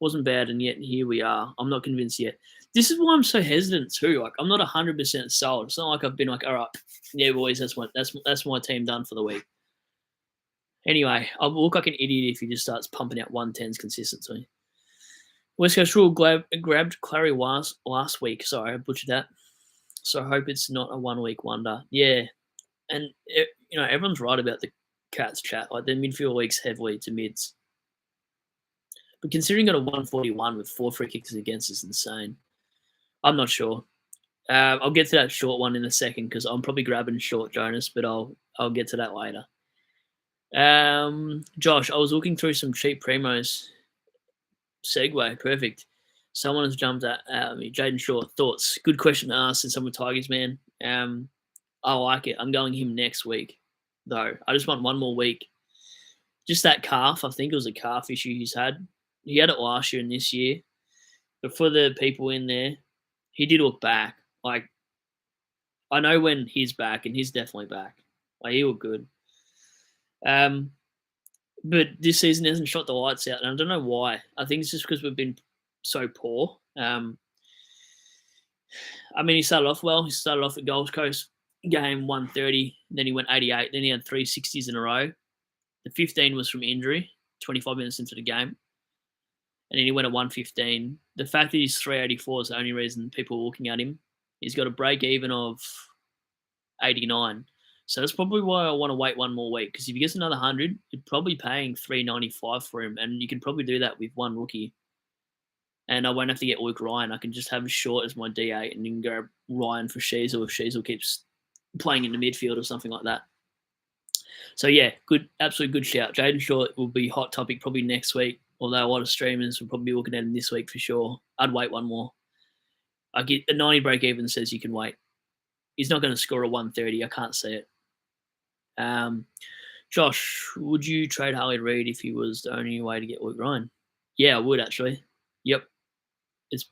Wasn't bad, and yet here we are. I'm not convinced yet. This is why I'm so hesitant too. Like, I'm not 100% sold. It's not like I've been like, all right, yeah, boys, that's my team done for the week. Anyway, I'll look like an idiot if he just starts pumping out 110s consistently. West Coast Rule grabbed Clary last week. Sorry, I butchered that. So I hope it's not a 1 week wonder. Yeah, and everyone's right about the Cats chat. Like, their midfield leaks heavily to mids. But considering got a 141 with 4 free kicks against is insane. I'm not sure. I'll get to that short one in a second because I'm probably grabbing short Jonas, but I'll get to that later. Josh, I was looking through some cheap primos. Segue, perfect. Someone has jumped at me. Jaden Short, thoughts? Good question to ask since I'm a Tigers man. I like it. I'm going him next week, though. I just want one more week. Just that calf, I think it was a calf issue he's had. He had it last year and this year. But for the people in there, he did look back. Like, I know when he's back, and he's definitely back. Like, he looked good. But this season he hasn't shot the lights out, and I don't know why. I think it's just because we've been so poor. I mean, he started off well. He started off at Gold Coast, game 130, then he went 88, then he had 360s in a row. The 15 was from injury, 25 minutes into the game. And then he went at 115. The fact that he's 384 is the only reason people are looking at him. He's got a break even of 89. So that's probably why I want to wait one more week. Because if he gets another 100, you're probably paying 395 for him. And you can probably do that with one rookie. And I won't have to get Luke Ryan. I can just have Short as my D8 and then go Ryan for Sheasel if Sheasel keeps playing in the midfield or something like that. So, yeah, good, absolute good shout. Jaden Short will be hot topic probably next week, although a lot of streamers will probably be looking at him this week for sure. I'd wait one more. I get a 90 break even says you can wait. He's not going to score a 130. I can't see it. Josh, would you trade Harley Reid if he was the only way to get Luke Ryan? Yeah, I would actually. Yep. It's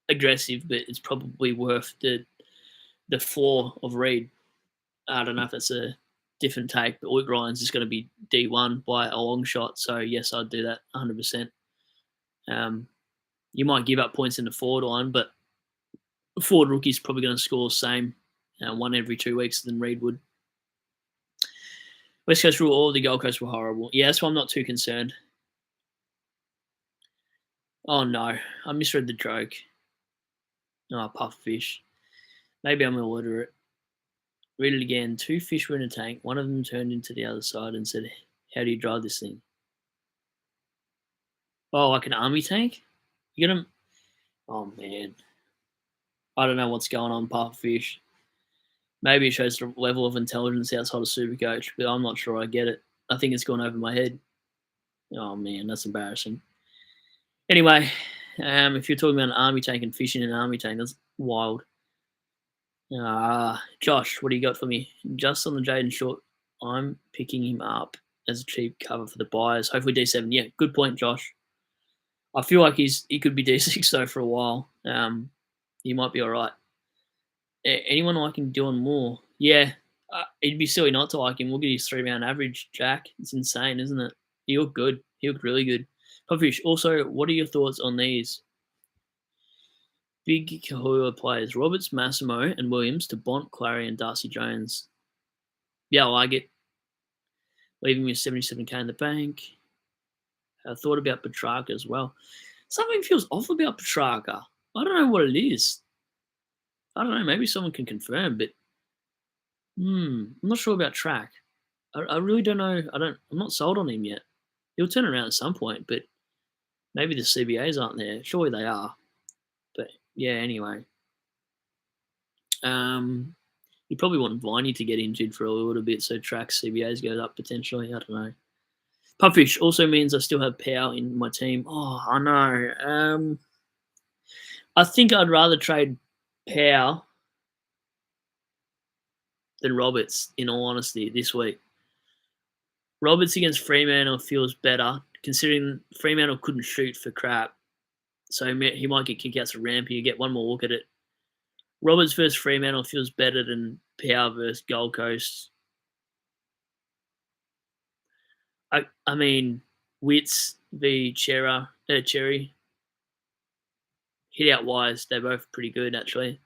aggressive, but it's probably worth the floor of Reid. I don't know if that's a different take, but Luke Ryan's just going to be D1 by a long shot. So, yes, I'd do that 100%. You might give up points in the forward line, but forward rookie's probably going to score the same one every 2 weeks than Reid would. West Coast rule, all the Gold Coast were horrible. Yeah, that's why I'm not too concerned. Oh, no. I misread the joke. Oh, pufferfish. Maybe I'm illiterate. Read it again. 2 fish were in a tank. One of them turned into the other side and said, how do you drive this thing? Oh, like an army tank? You got to... Oh, man. I don't know what's going on, pufferfish. Maybe it shows the level of intelligence outside of SuperCoach, but I'm not sure I get it. I think it's gone over my head. Oh, man, that's embarrassing. Anyway, if you're talking about an army tank and fishing in an army tank, that's wild. Josh, what do you got for me? Just on the Jaden Short, I'm picking him up as a cheap cover for the buyers. Hopefully D7. Yeah, good point, Josh. I feel like he could be D6 though for a while. He might be all right. Anyone liking Dylan Moore? Yeah, it'd be silly not to like him. Look at his 3-round average, Jack. It's insane, isn't it? He looked good. He looked really good. Puffish, also, what are your thoughts on these big Kahua players? Roberts, Massimo, and Williams to Bont, Clary, and Darcy Jones. Yeah, I like it. Leaving me 77k in the bank. I thought about Petrarca as well. Something feels off about Petrarca. I don't know what it is. I don't know. Maybe someone can confirm, but I'm not sure about track. I really don't know. I'm not sold on him yet. He'll turn around at some point, but maybe the CBAs aren't there. Surely they are. But yeah, anyway. You probably want Viney to get injured for a little bit so track CBAs goes up potentially. I don't know. Pupfish also means I still have Power in my team. Oh, I know. I think I'd rather trade Power than Roberts, in all honesty, this week. Roberts against Fremantle feels better, considering Fremantle couldn't shoot for crap. So he might get kickouts for Rampy. You get one more look at it. Roberts versus Fremantle feels better than Power versus Gold Coast. I mean, Wits v Cherry. Hit out wise, they're both pretty good actually.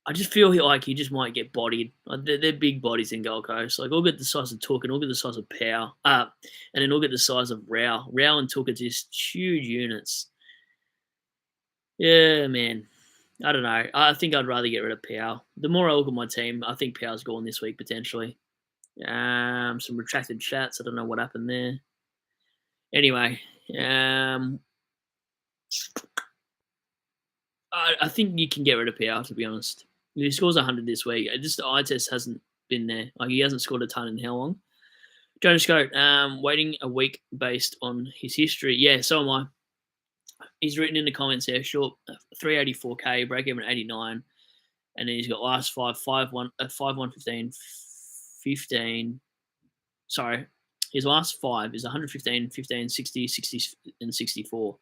I just feel like he just might get bodied. They're big bodies in Gold Coast. Like, look at the size of Took and look at the size of Power. And then look at the size of Rao. Rao and Took are just huge units. Yeah, man. I don't know. I think I'd rather get rid of Power. The more I look at my team, I think Power's gone this week potentially. Some retracted chats. I don't know what happened there. Anyway, I think you can get rid of PR, to be honest. If he scores 100 this week, just the eye test hasn't been there. Like, he hasn't scored a ton in how long? Jonas Goat, waiting a week based on his history. Yeah, so am I. He's written in the comments there, short 384k, break even 89, and then he's got last 5 1 15 15. Sorry, his last 5 is 115, 15, 60, 60, and 64.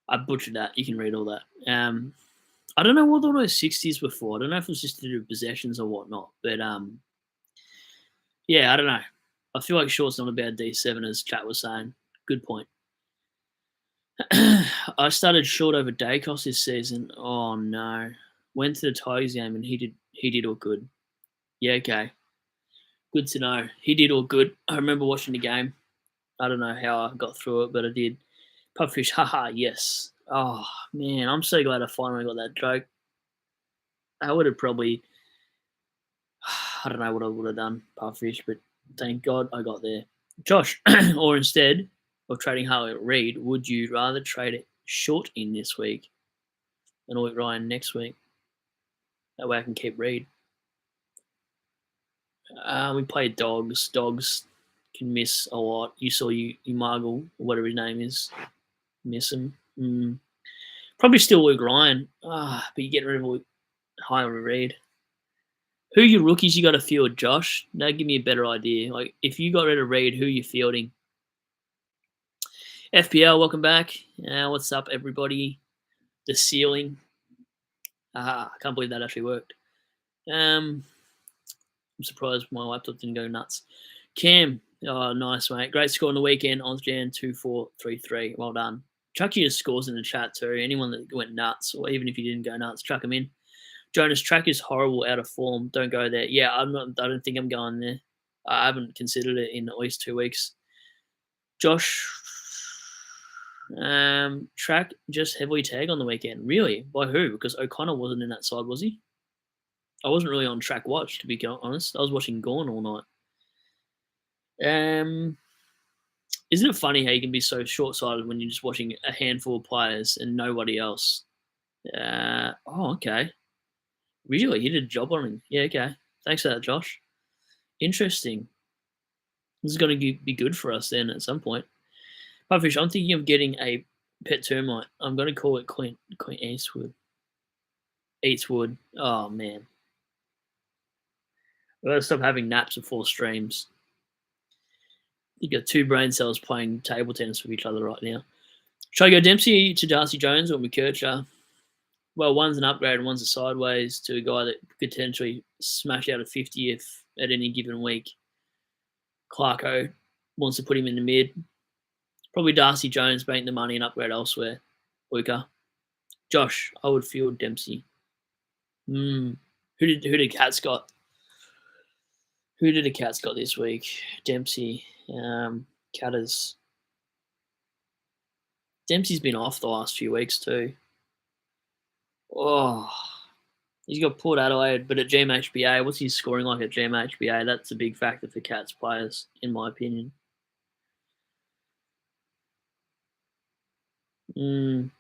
I butchered that. You can read all that. I don't know what all those 60s were for. I don't know if it was just to do with possessions or whatnot, but yeah, I don't know. I feel like Short's not a bad D7, as chat was saying. Good point. I started Short over Dacos this season. Oh no. Went to the Tigers game and he did all good. Yeah, okay. Good to know. He did all good. I remember watching the game. I don't know how I got through it, but I did. Pubfish, haha, yes. Oh man, I'm so glad I finally got that joke. I would have probably, I don't know what I would have done, Pubfish, but thank God I got there. Josh, or instead of trading Harley at Reed, would you rather trade it Short in this week and Oit Ryan next week? That way I can keep Reed. We played Dogs. Dogs can miss a lot. You saw Margle, or whatever his name is, miss him. Probably still Luke Ryan. But you get rid of Harley Reed. Who are your rookies you got to field, Josh? That'd give me a better idea. Like, if you got rid of Reed, who are you fielding? FPL, welcome back. What's up, everybody? The ceiling. I can't believe that actually worked. I'm surprised my laptop didn't go nuts. Cam, oh, nice, mate. Great score on the weekend. Ozjan 2433. Well done. Chuck your scores in the chat too. Anyone that went nuts, or even if you didn't go nuts, chuck them in. Jonas, track is horrible, out of form. Don't go there. Yeah, I don't think I'm going there. I haven't considered it in at least 2 weeks. Josh, track just heavily tag on the weekend. Really? By who? Because O'Connor wasn't in that side, was he? I wasn't really on track watch, to be honest. I was watching Gorn all night. Isn't it funny how you can be so short-sighted when you're just watching a handful of players and nobody else? Okay. Really? He did a job on him. Yeah, okay. Thanks for that, Josh. Interesting. This is going to be good for us then at some point. Puffish, I'm thinking of getting a pet termite. I'm going to call it Clint Eastwood. Eastwood. Oh, man. I've got to stop having naps before streams. You got 2 brain cells playing table tennis with each other right now. Should I go Dempsey to Darcy Jones or McKercher? Well, one's an upgrade and one's a sideways to a guy that could potentially smash out a 50th at any given week. Clarko wants to put him in the mid. Probably Darcy Jones bank the money and upgrade elsewhere. Luca. Josh, I would field Dempsey. Who did Cats got? Who did the Cats got this week? Dempsey. Catters. Dempsey's been off the last few weeks too. Oh, he's got Port Adelaide, but at GMHBA, what's he scoring like at GMHBA? That's a big factor for Cats players, in my opinion. They've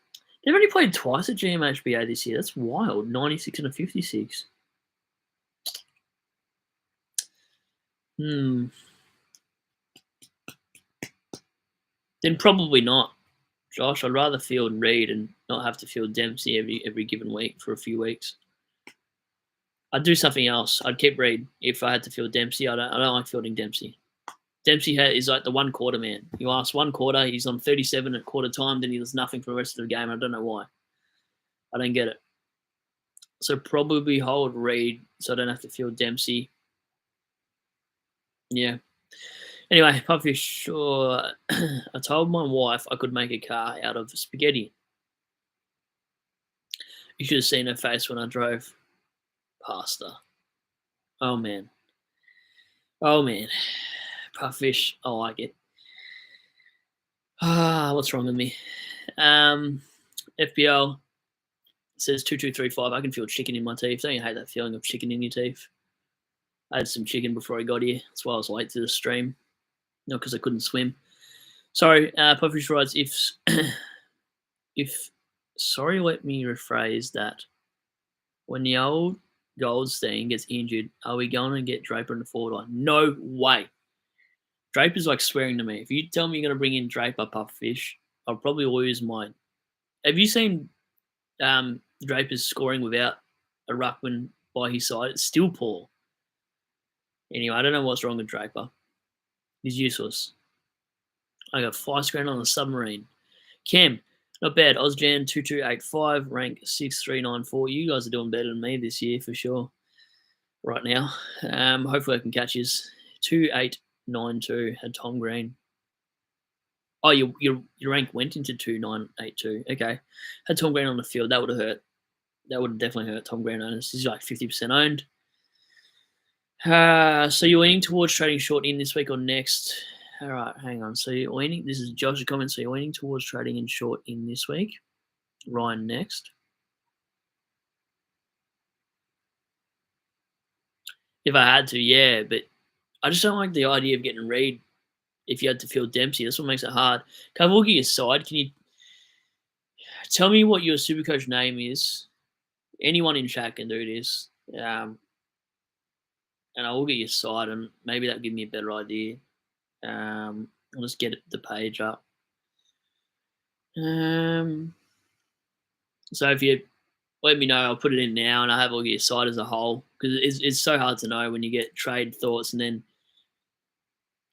only played twice at GMHBA this year. That's wild. 96 and a 56. Then probably not. Josh, I'd rather field Reed and not have to field Dempsey every given week for a few weeks. I'd do something else. I'd keep Reed if I had to field Dempsey. I don't like fielding Dempsey. Dempsey is like the 1 quarter man. You ask 1 quarter, he's on 37 at quarter time, then he does nothing for the rest of the game. I don't know why. I don't get it. So probably hold Reed so I don't have to field Dempsey. Yeah. Anyway, Pupfish, sure. I told my wife I could make a car out of spaghetti. You should have seen her face when I drove past her. Oh, man. Oh, man. Puffish, I like it. What's wrong with me? FBL says 2235. I can feel chicken in my teeth. Don't you hate that feeling of chicken in your teeth? I had some chicken before I got here. That's why I was late to the stream. Not because I couldn't swim. Sorry, Puffy's writes, if sorry, let me rephrase that. When the old Goldstein gets injured, are we going to get Draper in the forward line? No way. Draper's like swearing to me. If you tell me you're going to bring in Draper, Puffish, I'll probably lose mine. Have you seen Draper's scoring without a ruckman by his side? It's still poor. Anyway, I don't know what's wrong with Draper. He's useless. I got 5 grand on the submarine. Cam, not bad. Ozjan 2285, rank 6394. You guys are doing better than me this year for sure. Right now, hopefully I can catch his 2892. Had Tom Green. Oh, your rank went into 2982. Okay, had Tom Green on the field. That would have hurt. That would have definitely hurt Tom Green owners. He's like 50% owned. So you're leaning towards trading short in this week or next? All right, hang on. So you're leaning. This is Josh's comment. So you're leaning towards trading in short in this week. Ryan next. If I had to, yeah, but I just don't like the idea of getting Reed if you had to field Dempsey. That's what makes it hard. Can I look at your side? Can you tell me what your SuperCoach name is? Anyone in chat can do this. And I'll look at your side and maybe that'll give me a better idea. I'll just get the page up. So if you let me know, I'll put it in now and I'll have a look at your side as a whole because it's so hard to know when you get trade thoughts and then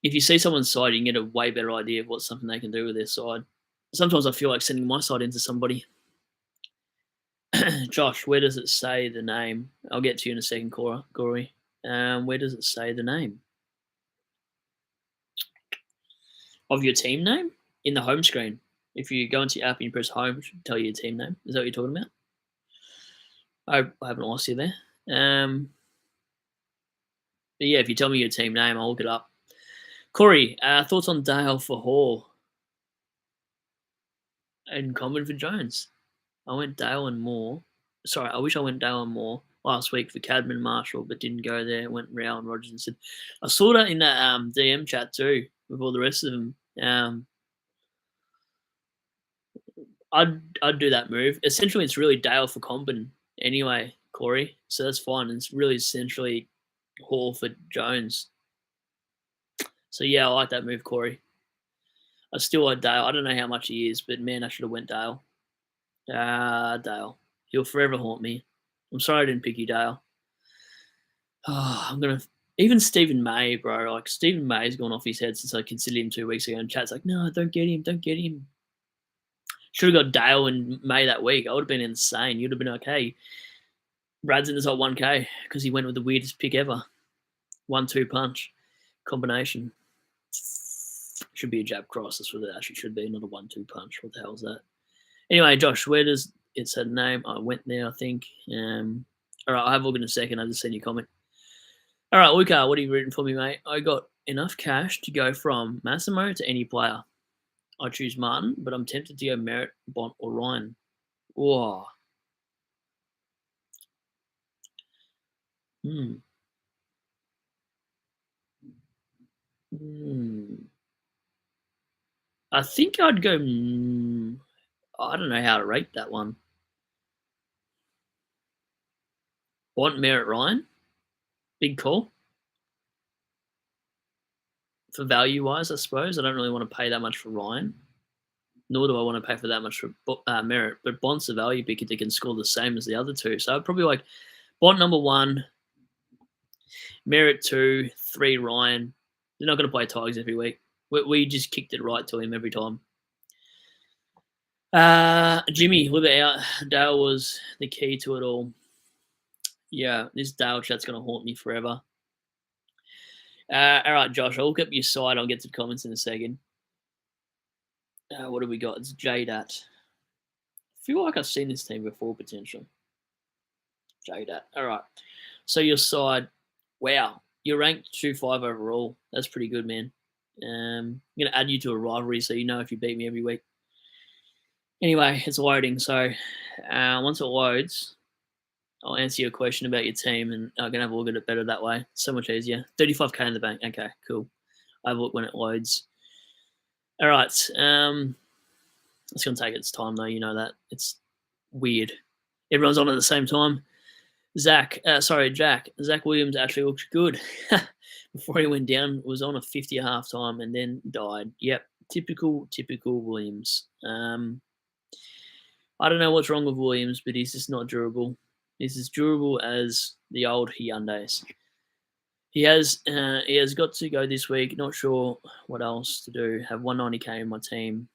if you see someone's side, you can get a way better idea of what's something they can do with their side. Sometimes I feel like sending my side into somebody. Josh, where does it say the name? I'll get to you in a second, Corey. Where does it say the name? Of your team name? In the home screen. If you go into your app and you press home, it should tell you your team name. Is that what you're talking about? I haven't lost you there. But yeah, if you tell me your team name, I'll look it up. Corey, thoughts on Dale for Hall? And common for Jones. I went Dale and Moore. Sorry, I wish I went Dale and Moore last week for Cadman Marshall, but didn't go there. Went Rowell and Rogers instead. I saw that in that DM chat too with all the rest of them. I'd do that move. Essentially, it's really Dale for Comben anyway, Corey. So that's fine. It's really essentially Hall for Jones. So yeah, I like that move, Corey. I still like Dale. I don't know how much he is, but man, I should have went Dale. Dale. He'll forever haunt me. I'm sorry I didn't pick you, Dale. Oh, I'm gonna even Stephen May, bro. Like Stephen May's gone off his head since I considered him 2 weeks ago. And chat's like, no, don't get him. Should have got Dale and May that week. I would have been insane. You'd have been like, hey, Brad's in the top 1K because he went with the weirdest pick ever. 1-2 punch combination. Should be a jab cross. That's what it actually should be, not a 1-2 punch. What the hell is that? Anyway, Josh, where does it say name? I went there, I think. All right, I'll have a look in a second. I just seen your comment. All right, Luca, what are you reading for me, mate? I got enough cash to go from Massimo to any player. I choose Martin, but I'm tempted to go Merritt, Bont, or Ryan. Whoa. I think I'd go. I don't know how to rate that one. Bont, Merritt, Ryan. Big call. For value wise, I suppose. I don't really want to pay that much for Ryan. Nor do I want to pay for that much for Merritt. But Bont's a value pick if they can score the same as the other two. So I'd probably like Bont number 1, Merritt 2, 3 Ryan. They're not going to play Tigers every week. We just kicked it right to him every time. Jimmy, with it out, Dale was the key to it all. Yeah, this Dale chat's going to haunt me forever. All right, Josh, I'll look up your side. I'll get to the comments in a second. What do we got? It's Jadat. I feel like I've seen this team before, potentially. Jadat. All right. So your side, wow, you're ranked 2-5 overall. That's pretty good, man. I'm going to add you to a rivalry so you know if you beat me every week. Anyway, it's loading. So once it loads, I'll answer your question about your team and I'm going to have a look at it better that way. So much easier. 35K in the bank. Okay, cool. I have a look when it loads. All right. It's going to take its time, though. You know that. It's weird. Everyone's on at the same time. Jack Williams actually looked good before he went down. Was on a 50 at half time and then died. Yep, typical Williams. I don't know what's wrong with Williams, but he's just not durable. He's as durable as the old Hyundais. He has got to go this week. Not sure what else to do. Have 190k in my team.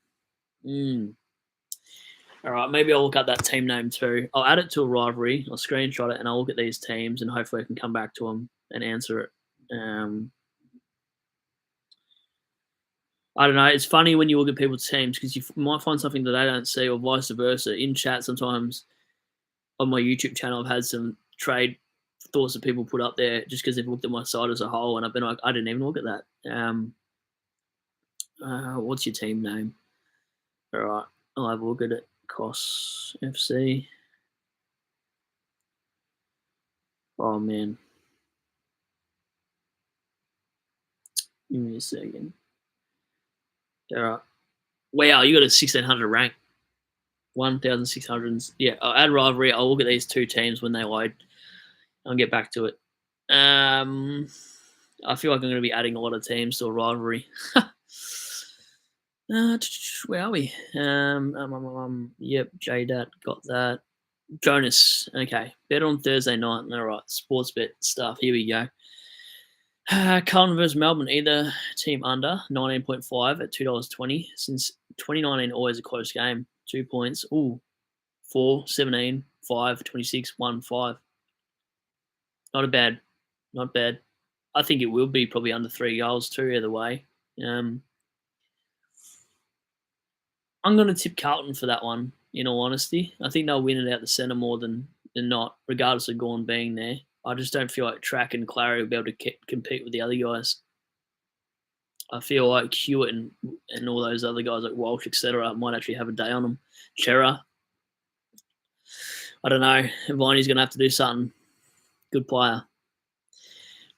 All right, maybe I'll look up that team name too. I'll add it to a rivalry. I'll screenshot it and I'll look at these teams and hopefully I can come back to them and answer it. I don't know. It's funny when you look at people's teams because you might find something that they don't see or vice versa. In chat sometimes on my YouTube channel, I've had some trade thoughts that people put up there just because they've looked at my side as a whole and I've been like, I didn't even look at that. What's your team name? All right, I'll have a look at it. Costs FC. Oh man. Give me a second. All right. Wow, you got a 1600 rank. 1,600. Yeah, I'll add rivalry. I'll look at these two teams when they load. I'll get back to it. I feel like I'm going to be adding a lot of teams to a rivalry. Where are we? Yep, JDat got that. Jonas, okay. Bet on Thursday night. All right, sports bet stuff. Here we go. Carlton versus Melbourne, either team under 19.5 at $2.20. Since 2019, always a close game. 2 points. Ooh, 4, 17, 5, 26, 1, 5. Not bad. I think it will be probably under 3 goals too, either way. I'm going to tip Carlton for that one, in all honesty. I think they'll win it out the centre more than not, regardless of Gawn being there. I just don't feel like Track and Clary will be able to compete with the other guys. I feel like Hewitt and all those other guys like Walsh, etc., might actually have a day on them. Chera, I don't know. Viney's going to have to do something. Good player.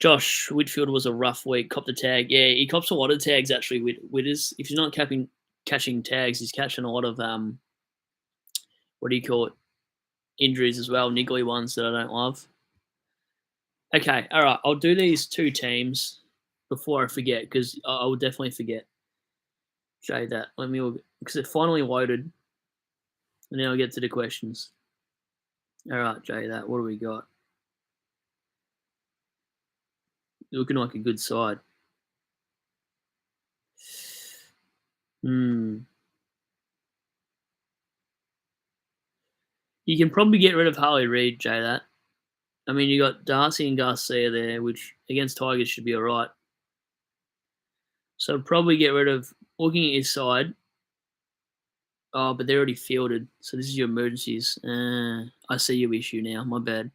Josh Whitfield was a rough week. Copped a tag. Yeah, he cops a lot of tags actually. Witters. If he's not catching tags, he's catching a lot of what do you call it? Injuries as well, niggly ones that I don't love. Okay, all right. I'll do these two teams before I forget because I will definitely forget. Jay, that let me because it finally loaded, and now I'll get to the questions. All right, Jay, that what do we got? Looking like a good side. You can probably get rid of Harley Reid, Jay. That. I mean, you got Darcy and Garcia there, which against Tigers should be all right. So probably get rid of looking at his side. Oh, but they're already fielded. So this is your emergencies. I see your issue now. My bad.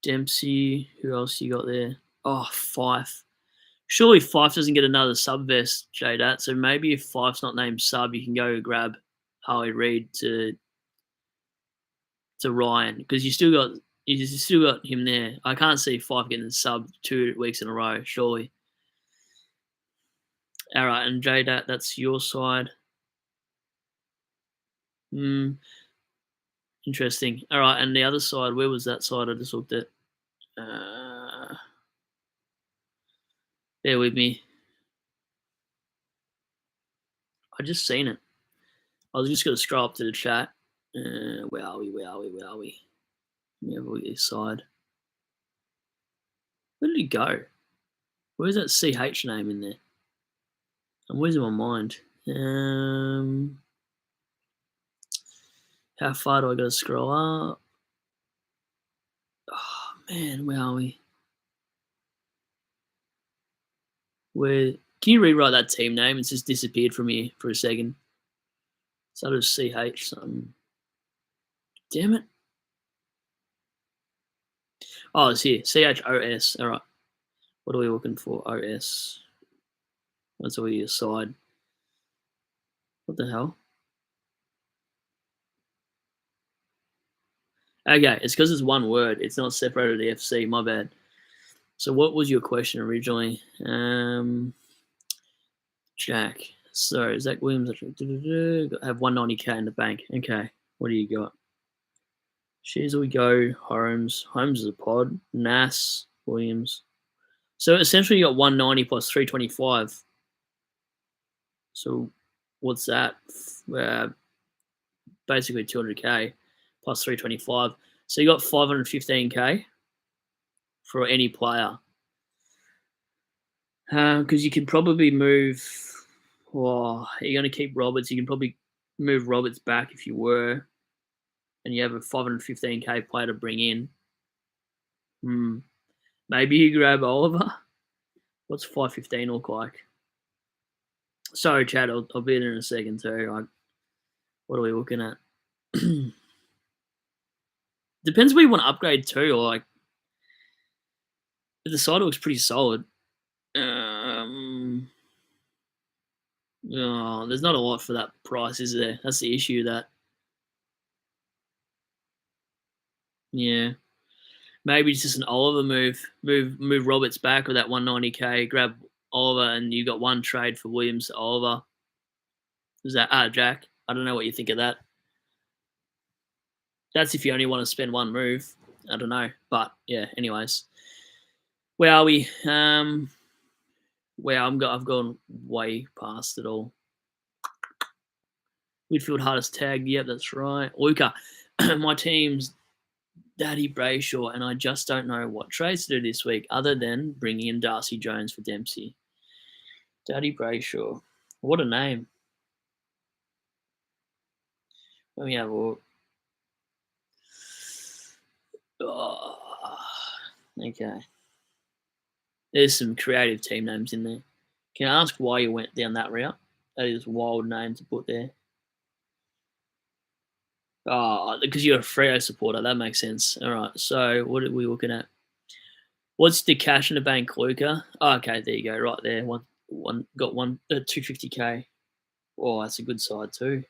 Dempsey. Who else you got there? Oh, Fife. Surely Fife doesn't get another sub vest, J-Dat. So maybe if Fife's not named sub, you can go grab Harley Reid to Ryan because you still got him there. I can't see Fife getting sub 2 weeks in a row. Surely. All right, and J-Dat, that's your side. Interesting. All right, and the other side, where was that side I just looked at? Bear with me. I just seen it. I was just going to scroll up to the chat. Where are we? Let me have a look at this side. Where did he go? Where's that CH name in there? I'm losing my mind. How far do I got to scroll up? Oh, man, where are we? Can you rewrite that team name? It's just disappeared from here for a second. So does CH something. Damn it. Oh, it's here. CHOS. All right. What are we looking for? OS. That's all your side. What the hell? Okay, it's because it's one word. It's not separated the FC. My bad. So what was your question originally? Jack. So Zach Williams have 190k in the bank. Okay. What do you got? Shears we go. Holmes is a pod. Nass. Williams. So essentially you got 190 plus 325. So what's that? Uh, Basically 200k plus 325. So you got 515k for any player. Because you can probably move. Well, you're going to keep Roberts. You can probably move Roberts back if you were, and you have a 515k player to bring in. Maybe you grab Oliver. What's 515 look like? Sorry, Chad. I'll be there in a second too. What are we looking at? Depends where you want to upgrade to. Like, the side looks pretty solid. Oh, there's not a lot for that price, is there? That's the issue. Yeah, maybe it's just an Oliver move. Move Roberts back with that 190k. Grab Oliver, and you got one trade for Williams to Oliver. Is that Jack? I don't know what you think of that. That's if you only want to spend one move. I don't know, but yeah. Anyways, where are we? I've gone way past it all. Midfield hardest tagged. Yep, that's right. Luca, my team's Daddy Brayshaw, and I just don't know what trades to do this week other than bringing in Darcy Jones for Dempsey. Daddy Brayshaw. What a name. Let me have a look. Oh, okay. There's some creative team names in there. Can I ask why you went down that route? That is a wild name to put there. Oh, because you're a Freo supporter. That makes sense. All right. So what are we looking at? What's the cash in the bank, Luca? Oh, okay, there you go. Right there. Got 250k. Oh, that's a good side too.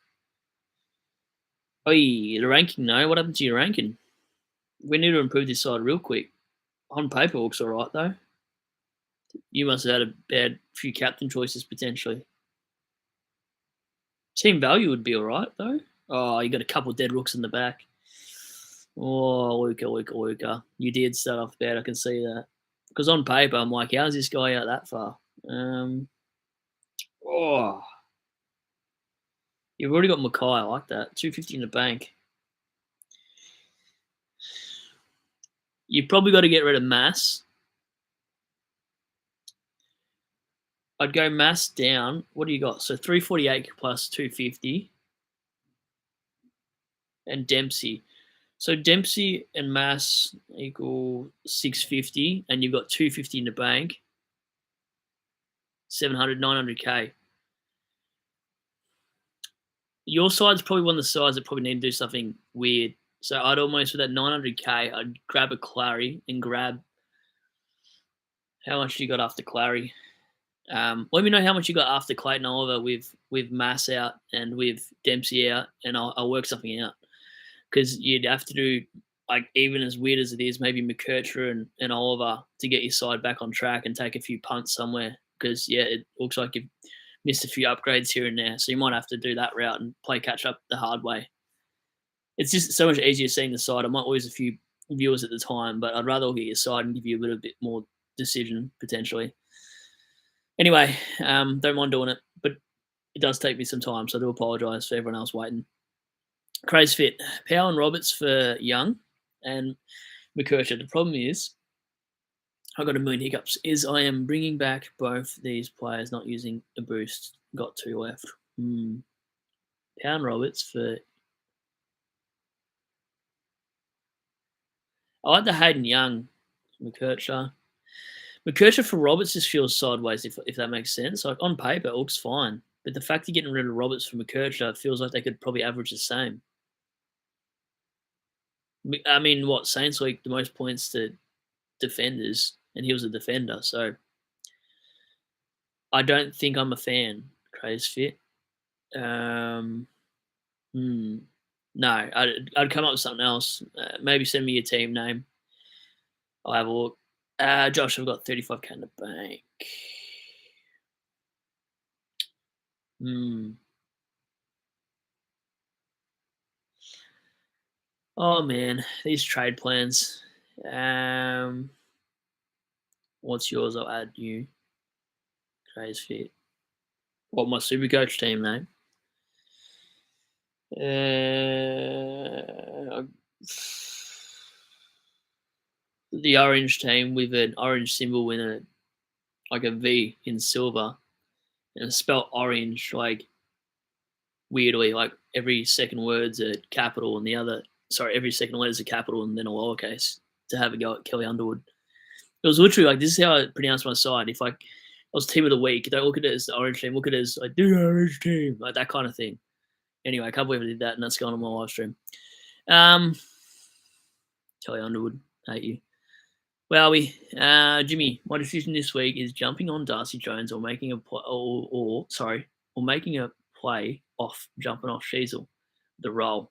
Oh, the ranking, no. What happened to your ranking? We need to improve this side real quick. On paper, it looks all right, though. You must have had a bad few captain choices, potentially. Team value would be all right, though. Oh, you got a couple of dead rooks in the back. Oh, Luca. You did start off bad, I can see that. Because on paper, I'm like, how's this guy out that far? Oh, you've already got Mackay. I like that. 250 in the bank. You probably got to get rid of Mass. I'd go Mass down. What do you got? So 348 plus 250. And Dempsey. So Dempsey and Mass equal 650, and you've got 250 in the bank. 700, 900k. Your side's probably one of the sides that probably need to do something weird. So I'd almost, with that 900k, I'd grab a Clary and grab. How much you got after Clary? Let me know how much you got after Clayton Oliver with Mass out and with Dempsey out, and I'll work something out. Because you'd have to do, like, even as weird as it is, maybe McKercher and Oliver to get your side back on track and take a few punts somewhere. Because, yeah, it looks like you've missed a few upgrades here and there. So you might have to do that route and play catch up the hard way. It's just so much easier seeing the side. I might lose a few viewers at the time, but I'd rather look at your side and give you a little bit more decision, potentially. Anyway, don't mind doing it, but it does take me some time, so I do apologise for everyone else waiting. Craze fit. Powell and Roberts for Young and McKercher. The problem is, I've got a million hiccups, is I am bringing back both these players, not using a boost. Got two left. Powell and Roberts for... I like the Hayden Young, McKercher. McKercher for Roberts just feels sideways, if that makes sense. Like, on paper, it looks fine. But the fact you're getting rid of Roberts for McKercher feels like they could probably average the same. I mean, what, Saints leak the most points to defenders, and he was a defender, so I don't think I'm a fan. Craze fit. No, I'd come up with something else. Maybe send me your team name. I'll have a look. Josh, I've got 35k in the bank. Hmm. Oh man, these trade plans. Um, what's yours? I'll add you. Trades fit. What my SuperCoach team name? Uh, the orange team with an orange symbol in it, like a V in silver, and it's spelled orange, like weirdly, like every second word's a capital and the other, sorry, every second letter's a capital and then a lowercase to have a go at Kelly Underwood. It was literally like, this is how I pronounce my side. If like I was team of the week, don't look at it as the orange team, look at it as like the orange team, like that kind of thing. Anyway, I can't believe I did that, and that's going on my live stream. Kelly Underwood, hate you. Well, Jimmy, my decision this week is jumping on Darcy Jones or making a play, or making a play off jumping off Sheasel, the roll.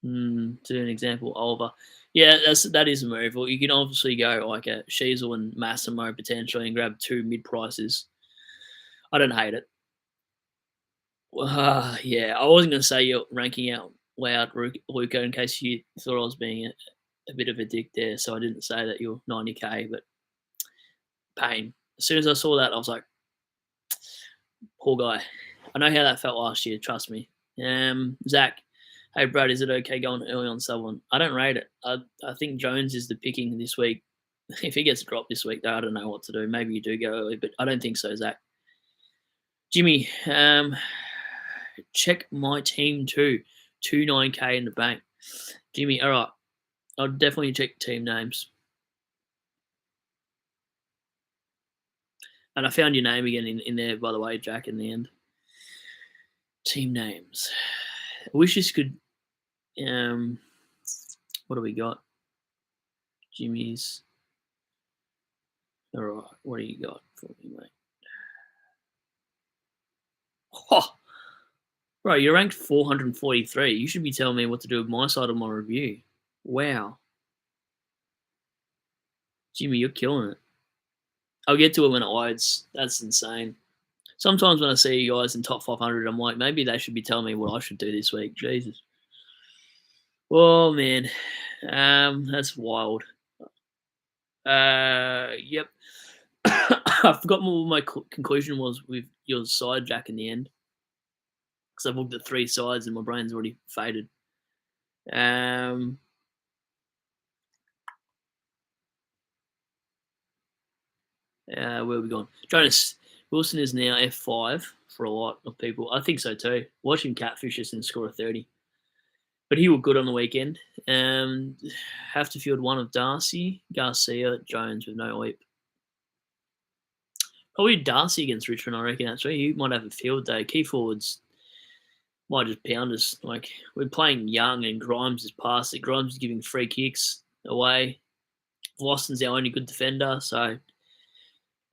To an example, Oliver. Yeah, that is a move. Well, you can obviously go like a Sheasel and Massimo potentially and grab 2 mid prices. I don't hate it. Yeah, I wasn't going to say you're ranking out loud, Luca, in case you thought I was being a bit of a dick there. So I didn't say that you're 90k, but pain. As soon as I saw that, I was like, poor guy. I know how that felt last year. Trust me. Zach, hey Brad, is it okay going early on someone? I don't rate it. I think Jones is the picking this week. If he gets dropped this week, though, I don't know what to do. Maybe you do go early, but I don't think so, Zach. Jimmy, check my team too. 29k in the bank. Jimmy, all right. I'll definitely check team names. And I found your name again in there, by the way, Jack, in the end. Team names. I wish this could. What do we got? Jimmy's. All right. What do you got for me, mate? Oh, bro, you're ranked 443. You should be telling me what to do with my side of my review. Wow. Jimmy, you're killing it. I'll get to it when it loads. That's insane. Sometimes when I see you guys in top 500, I'm like, maybe they should be telling me what I should do this week. Jesus. Oh, man. That's wild. Yep. I forgot what my conclusion was with your side, Jack, in the end. Because I've looked at 3 sides and my brain's already faded. Where have we gone? Jonas Wilson is now F5 for a lot of people. I think so too. Watch him catfish us and score a 30. But he looked good on the weekend. Have to field one of Darcy, Garcia, Jones with no leap. Probably Darcy against Richmond, I reckon, actually. He might have a field day. Key forwards might just pound us. Like, we're playing young and Grimes is past it. Grimes is giving free kicks away. Lawson's our only good defender, so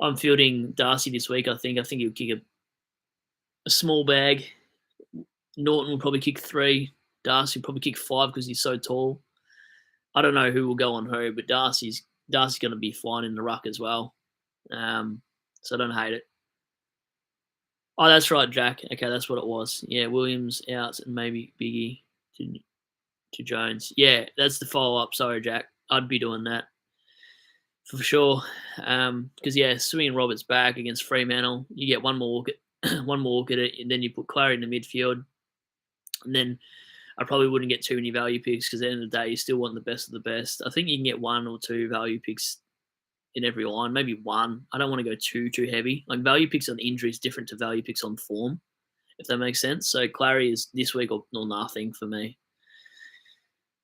I'm fielding Darcy this week, I think. I think he'll kick a small bag. Norton will probably kick 3. Darcy will probably kick 5 because he's so tall. I don't know who will go on who, but Darcy's going to be flying in the ruck as well. So I don't hate it. Oh, that's right, Jack. Okay, that's what it was. Yeah, Williams out and maybe Biggie to Jones. Yeah, that's the follow-up. Sorry, Jack. I'd be doing that for sure. Because, yeah, swinging Roberts back against Fremantle, you get one more look at it, and then you put Clary in the midfield. And then I probably wouldn't get too many value picks because at the end of the day, you still want the best of the best. I think you can get 1 or 2 value picks in every line, maybe 1. I don't want to go too heavy. Like value picks on injury is different to value picks on form, if that makes sense. So Clary is this week or nothing for me,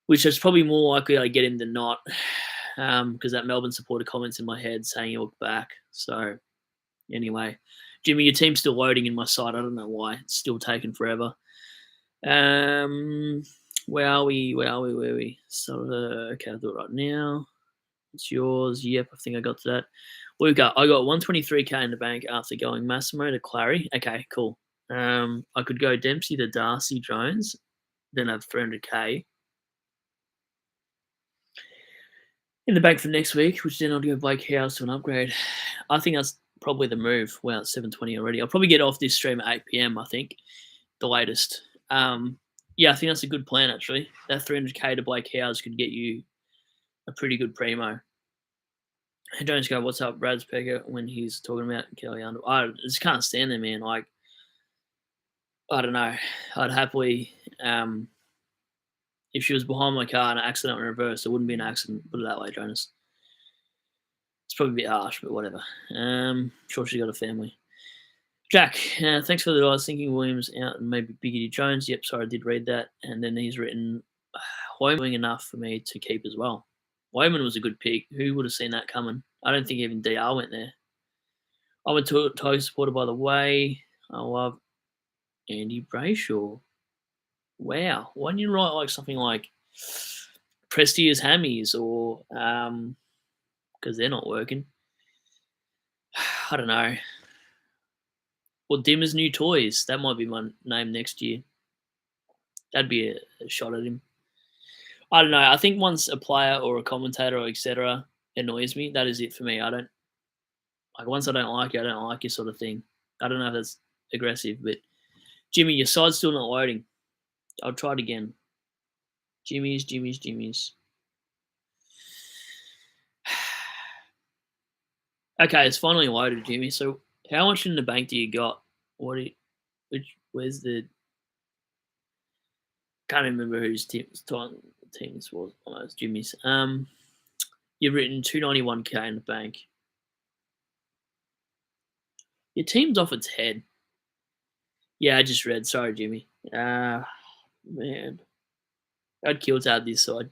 which is probably more likely I get him than not because that Melbourne supporter comments in my head saying he'll look back. So anyway, Jimmy, your team's still loading in my side. I don't know why. It's still taking forever. Where are we? So, okay, I'll do it right now. It's yours. Yep, I think I got to that. Luca, I got 123k in the bank after going Massimo to Clary. Okay, cool. I could go Dempsey to Darcy Jones, then have 300k. in the bank for next week, which then I'll go Blake House to an upgrade. I think that's probably the move. Wow, it's 7:20 already. I'll probably get off this stream at 8 p.m. I think the latest. Yeah, I think that's a good plan actually. That 300k to Blake House could get you a pretty good primo. And Jones go, "What's up, Brad's Pecker?" When he's talking about Kelly Under, I just can't stand him, man. Like, I don't know. I'd happily, if she was behind my car and an accident in reverse, it wouldn't be an accident. Put it that way, Jonas. It's probably a bit harsh, but whatever. Sure, she's got a family. Jack, thanks for the advice. Thinking Williams out and maybe Biggity Jones. Yep, sorry, I did read that. And then he's written, Wyman doing enough for me to keep as well. Wyman was a good pick. Who would have seen that coming? I don't think even DR went there. I'm a Tiger supporter, by the way. I love Andy Brayshaw. Wow. Why didn't you write like something like Prestia's Hammies or because they're not working? I don't know. Or Dimmer's New Toys. That might be my name next year. That'd be a shot at him. I don't know. I think once a player or a commentator or etc. annoys me, that is it for me. I don't like once I don't like you, I don't like you sort of thing. I don't know if that's aggressive, but Jimmy, your side's still not loading. I'll try it again. Jimmy's. Okay, it's finally loaded, Jimmy. So how much in the bank do you got? Where's the can't remember whose team this was. Oh, it's Jimmy's. You've written 291k in the bank. Your team's off its head. Yeah, I just read. Sorry, Jimmy. Man. I'd kill to have this side.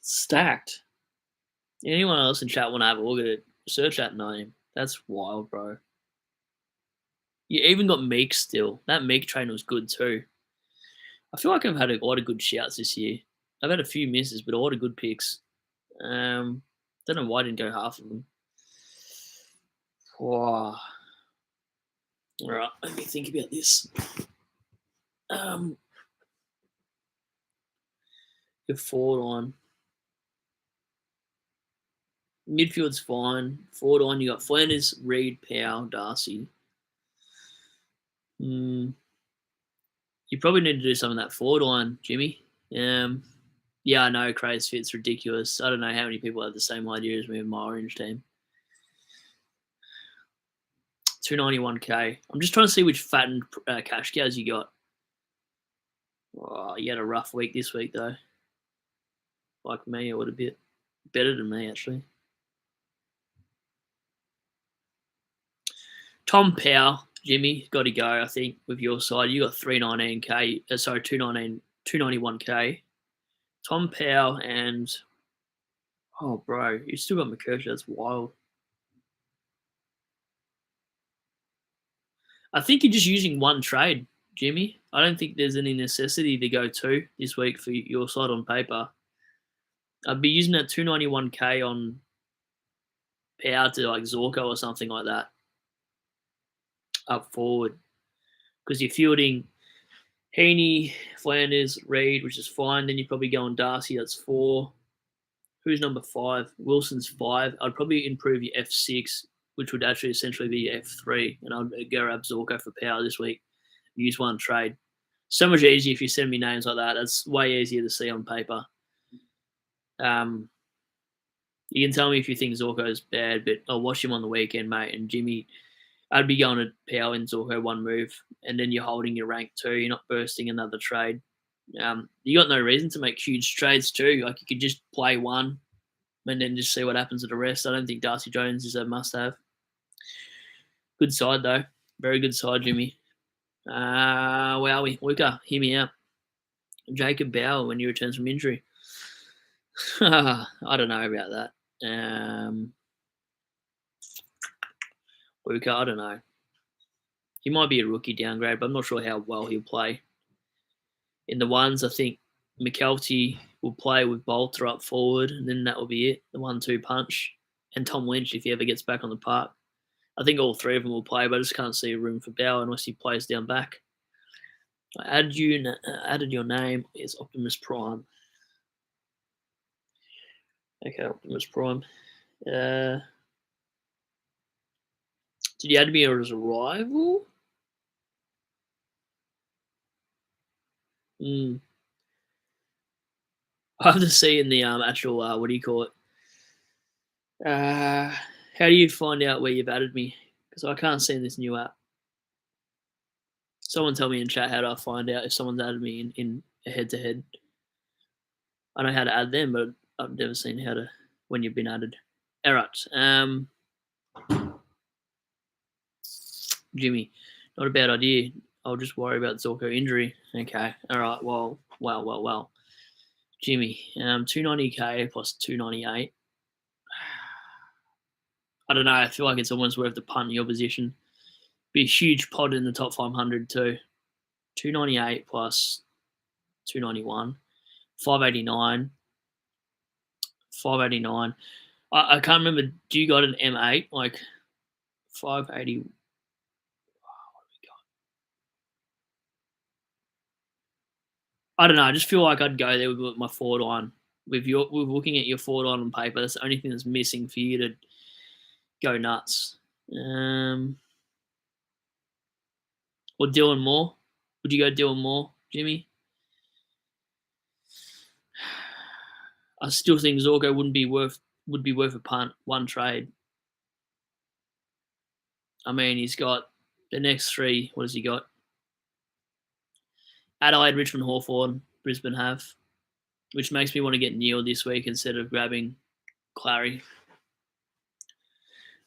Stacked. Anyone else in chat want to have a look at it? Search that name. That's wild, bro. You even got Meek still. That Meek train was good too. I feel like I've had a lot of good shouts this year. I've had a few misses, but a lot of good picks. Don't know why I didn't go half of them. Wow. All right, let me think about this. Your forward line. Midfield's fine. Forward line, you got Flanders, Reed, Powell, Darcy. You probably need to do some of that forward line, Jimmy. Yeah, I know Craze Fit's ridiculous. I don't know how many people have the same idea as me with my orange team. 291k. I'm just trying to see which fattened cash cows you got. Oh, you had a rough week this week, though. Like me, or a bit better than me, actually. Tom Powell, Jimmy, got to go, I think, with your side. You got 319k. 291k. Tom Powell and... Oh, bro, you still got McKercher. That's wild. I think you're just using one trade, Jimmy. I don't think there's any necessity to go two this week for your side on paper. I'd be using that 291k on Power to like Zorko or something like that up forward. Because you're fielding Heaney, Flanders, Reed, which is fine. Then you probably go on Darcy, that's 4. Who's number 5? Wilson's 5. I'd probably improve your F6, which would actually essentially be your F3. And I'd go grab Zorko for Power this week. Use one trade. So much easier if you send me names like that. That's way easier to see on paper. You can tell me if you think Zorko's bad, but I'll watch him on the weekend, mate. And Jimmy, I'd be going to Powell and Zorko one move, and then you're holding your rank too. You're not bursting another trade. You got no reason to make huge trades too. Like you could just play one and then just see what happens to the rest. I don't think Darcy Jones is a must-have. Good side though, very good side, Jimmy. Wowie, Luca, hear me out. Jacob Bauer when he returns from injury. I don't know about that. Luca, I don't know. He might be a rookie downgrade, but I'm not sure how well he'll play. In the ones, I think McKelty will play with Bolter up forward, and then that will be it. The 1-2 punch. And Tom Lynch, if he ever gets back on the park. I think all three of them will play, but I just can't see a room for Bauer unless he plays down back. I added your name is Optimus Prime. Okay, Optimus Prime. Did you add me as a rival? Hmm. I have to see in the actual what do you call it? Uh, how do you find out where you've added me? Because I can't see in this new app. Someone tell me in chat how do I find out if someone's added me in a head to head. I know how to add them, but I've never seen how to when you've been added. All right, Jimmy, not a bad idea. I'll just worry about Zorko injury. Okay, all right. Well. Jimmy, 290k plus 298. I don't know. I feel like it's almost worth the punt in your position. Be a huge pod in the top 500 too. 298 plus 291, 589, 589. I can't remember. Do you got an M8 like 580? I don't know. I just feel like I'd go there with my forward line. With looking at your forward line on paper, that's the only thing that's missing for you to go nuts. Or Dylan Moore. Would you go Dylan Moore, Jimmy? I still think Zorko would be worth a punt, one trade. I mean, he's got the next three. What has he got? Adelaide, Richmond, Hawthorn, Brisbane have, which makes me want to get Neil this week instead of grabbing Clary.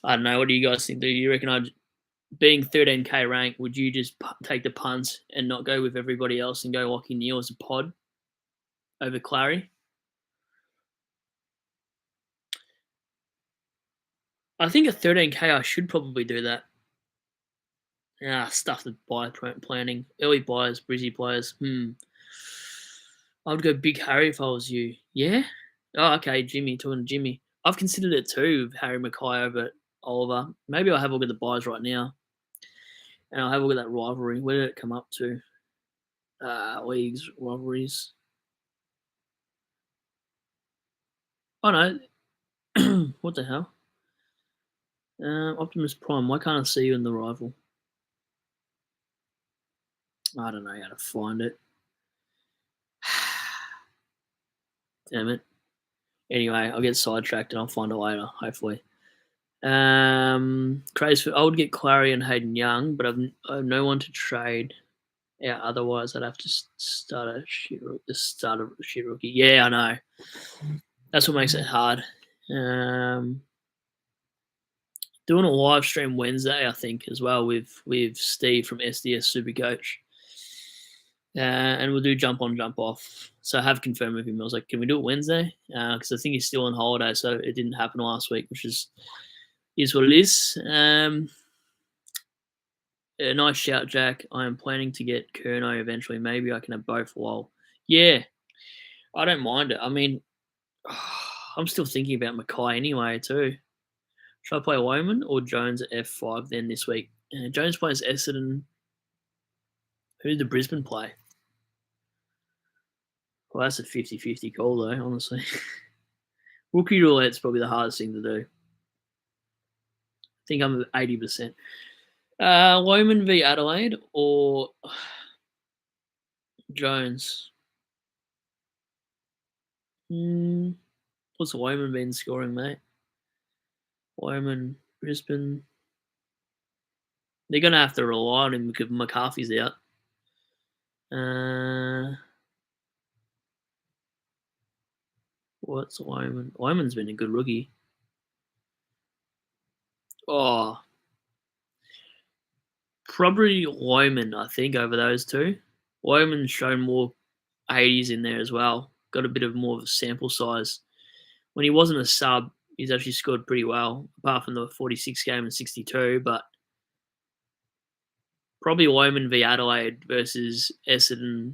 I don't know. What do you guys think? Do you reckon being 13k ranked, would you just take the punt and not go with everybody else and go Lockie Neal as a pod over Clary? I think at 13k, I should probably do that. Stuff the buy planning. Early buyers, Brizzy players. I would go Big Harry if I was you. Yeah? Oh, okay, Jimmy, talking to Jimmy. I've considered it too, Harry Mackay over Oliver. Maybe I'll have a look at the buys right now. And I'll have a look at that rivalry. Where did it come up to? Leagues, rivalries. Oh, no. What the hell? Optimus Prime. Why can't I see you in the rival? I don't know how to find it. Damn it. Anyway, I'll get sidetracked and I'll find it later, hopefully. Crazy. I would get Clary and Hayden Young, but I have no one to trade. Yeah, otherwise I'd have to start a shit rookie. Yeah, I know. That's what makes it hard. Doing a live stream Wednesday, I think, as well with Steve from SDS SuperCoach. And we'll do jump on, jump off. So I have confirmed with him. I was like, can we do it Wednesday? Because I think he's still on holiday, so it didn't happen last week, which is what it is. A nice shout, Jack. I am planning to get Kerno eventually. Maybe I can have both. Lol. Yeah, I don't mind it. I mean, I'm still thinking about Mackay anyway too. Should I play Woman or Jones at F5 then this week? Jones plays Essendon. Who did the Brisbane play? Well, that's a 50-50 call though, honestly. Rookie roulette's probably the hardest thing to do. I think I'm at 80%. Woman v Adelaide or Jones? What's Woman been scoring, mate? Woman, Brisbane. They're going to have to rely on him because McCarthy's out. What's Wyman? Wyman's been a good rookie. Oh, probably Wyman, I think, over those two. Wyman's shown more 80s in there as well. Got a bit of more of a sample size. When he wasn't a sub, he's actually scored pretty well, apart from the 46 game and 62. But probably Wyman v Adelaide versus Essendon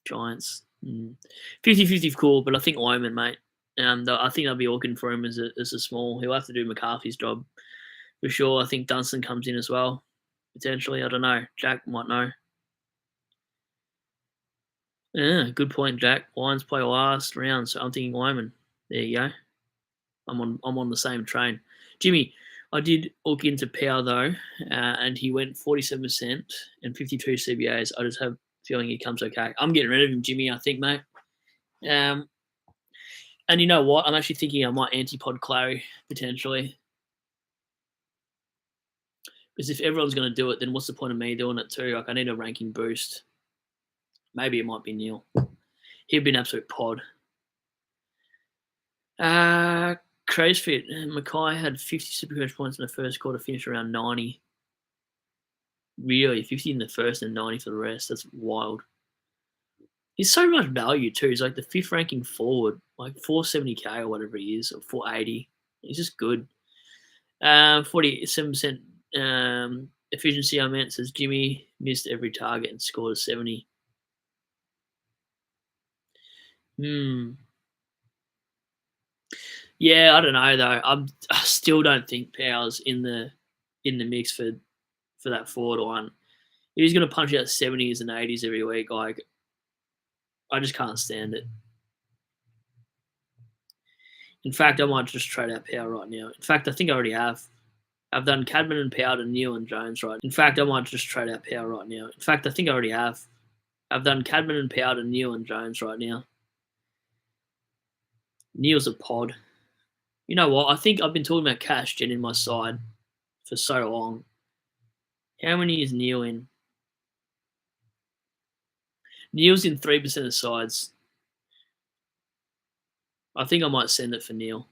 Giants. 50-50 cool, but I think Wyman, mate. I think they'll be looking for him as a small. He'll have to do McCarthy's job for sure. I think Dunstan comes in as well, potentially. I don't know. Jack might know. Yeah, good point, Jack. Lions play last round, so I'm thinking Wyman. There you go. I'm on the same train. Jimmy, I did look into Power though, and he went 47% and 52 CBAs. I just have a feeling he comes okay. I'm getting rid of him, Jimmy. I think, mate. Um, and you know what? I'm actually thinking I might anti-pod Clary potentially, because if everyone's going to do it, then what's the point of me doing it too? Like I need a ranking boost. Maybe it might be Neil. He'd be an absolute pod. Craze fit. Mackay had 50 Supercoach points in the first quarter, finished around 90. Really, 50 in the first and 90 for the rest. That's wild. He's so much value too. He's like the fifth ranking forward, like 470k or whatever he is, or 480. He's just good. 47% efficiency. I meant says Jimmy missed every target and scored a 70. Yeah, I don't know though. I still don't think Powell's in the mix for that forward line. If he's going to punch out 70s and 80s every week, like I just can't stand it. In fact, I might just trade out Powell right now. In fact, I think I already have. I've done Cadman and Powell and Neil and Jones right. In fact, I might just trade out Powell right now. In fact, I think I already have. I've done Cadman and Powell and Neil and Jones right now. Neil's a pod. You know what? I think I've been talking about Cash Gen in my side for so long. How many is Neil in? Neil's in 3% of sides. I think I might send it for Neil.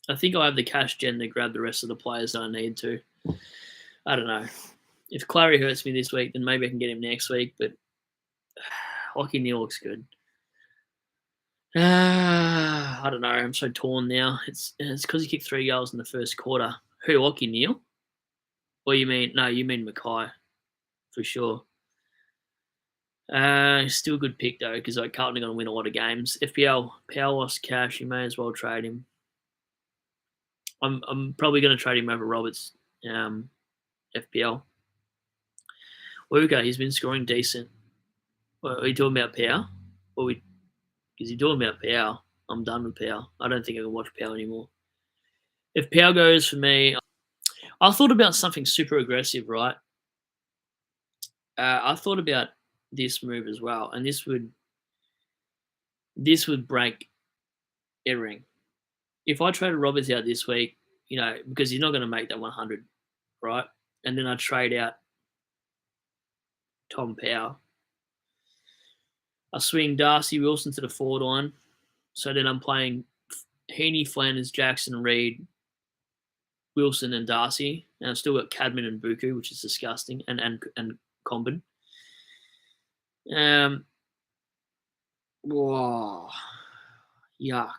I think I have the cash gen to grab the rest of the players that I need to. I don't know. If Clary hurts me this week, then maybe I can get him next week. But Lockie Neal looks good. I don't know. I'm so torn now. It's because he kicked 3 goals in the first quarter. Who, Lockie Neal? Or you mean Mackay for sure. Still a good pick though, because like Carlton are going to win a lot of games. FPL Power lost cash. You may as well trade him. I'm probably going to trade him over Roberts. FPL. Luca, he's been scoring decent. What, are you talking about Power? Is he talking about Power? I'm done with Power. I don't think I can watch Power anymore. If Power goes for me, I thought about something super aggressive, right? I thought about this move as well, and this would break everything. If I traded Roberts out this week, because he's not going to make that 100, right? And then I trade out Tom Power. I swing Darcy Wilson to the forward line. So then I'm playing Heaney, Flanders, Jackson, Reed, Wilson, and Darcy. And I've still got Cadman and Buku, which is disgusting, and Comben. Whoa. Yuck.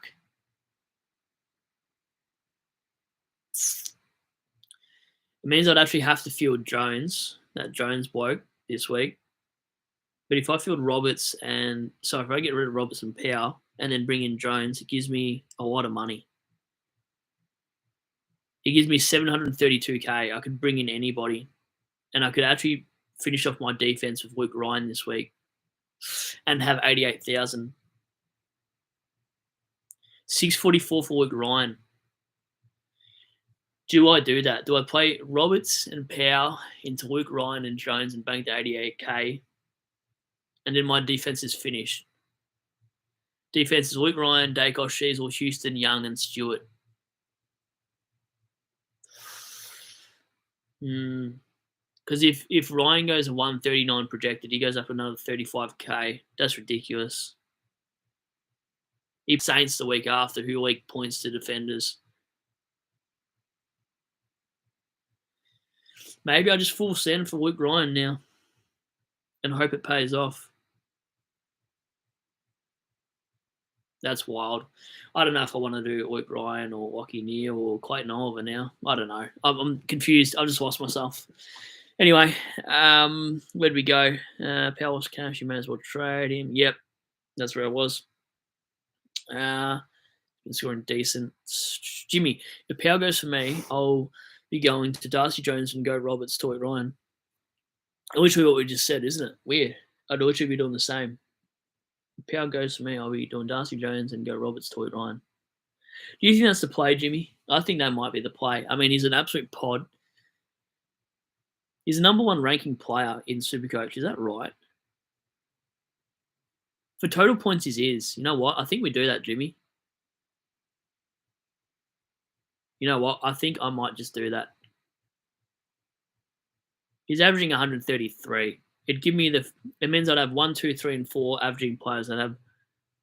It means I'd actually have to field Jones, that Jones bloke, this week. But if I field Roberts if I get rid of Roberts and Power and then bring in Jones, it gives me a lot of money. It gives me 732k. I could bring in anybody, and I could actually finish off my defense with Luke Ryan this week and have 88,000. 644 for Luke Ryan. Do I do that? Do I play Roberts and Power into Luke Ryan and Jones and bank to 88k? And then my defense is finished. Defense is Luke Ryan, Dacos, Sheasel, Houston, Young, and Stewart. Because if Ryan goes a 139 projected, he goes up another 35k. That's ridiculous. He Saints the week after, who leak points to defenders. Maybe I just full send for Luke Ryan now and hope it pays off. That's wild. I don't know if I want to do Luke Ryan or Lockie Neal or Clayton Oliver now. I don't know. I'm confused. I just lost myself. Anyway, where'd we go? Powell's cash. You may as well trade him. Yep, that's where I was. Been scoring decent. Jimmy, if Powell goes for me, I'll be going to Darcy Jones and go Roberts, Toy Ryan. Literally what we just said, isn't it? Weird. I'd literally be doing the same. Power goes for me. I'll be doing Darcy Jones and go Roberts, Toy Ryan. Do you think that's the play, Jimmy? I think that might be the play. I mean, he's an absolute pod. He's the number one ranking player in Supercoach. Is that right? For total points, he is. You know what? I think we do that, Jimmy. You know what? I think I might just do that. He's averaging 133. It'd give me it means I'd have 1, 2, 3, and 4 averaging players. I'd have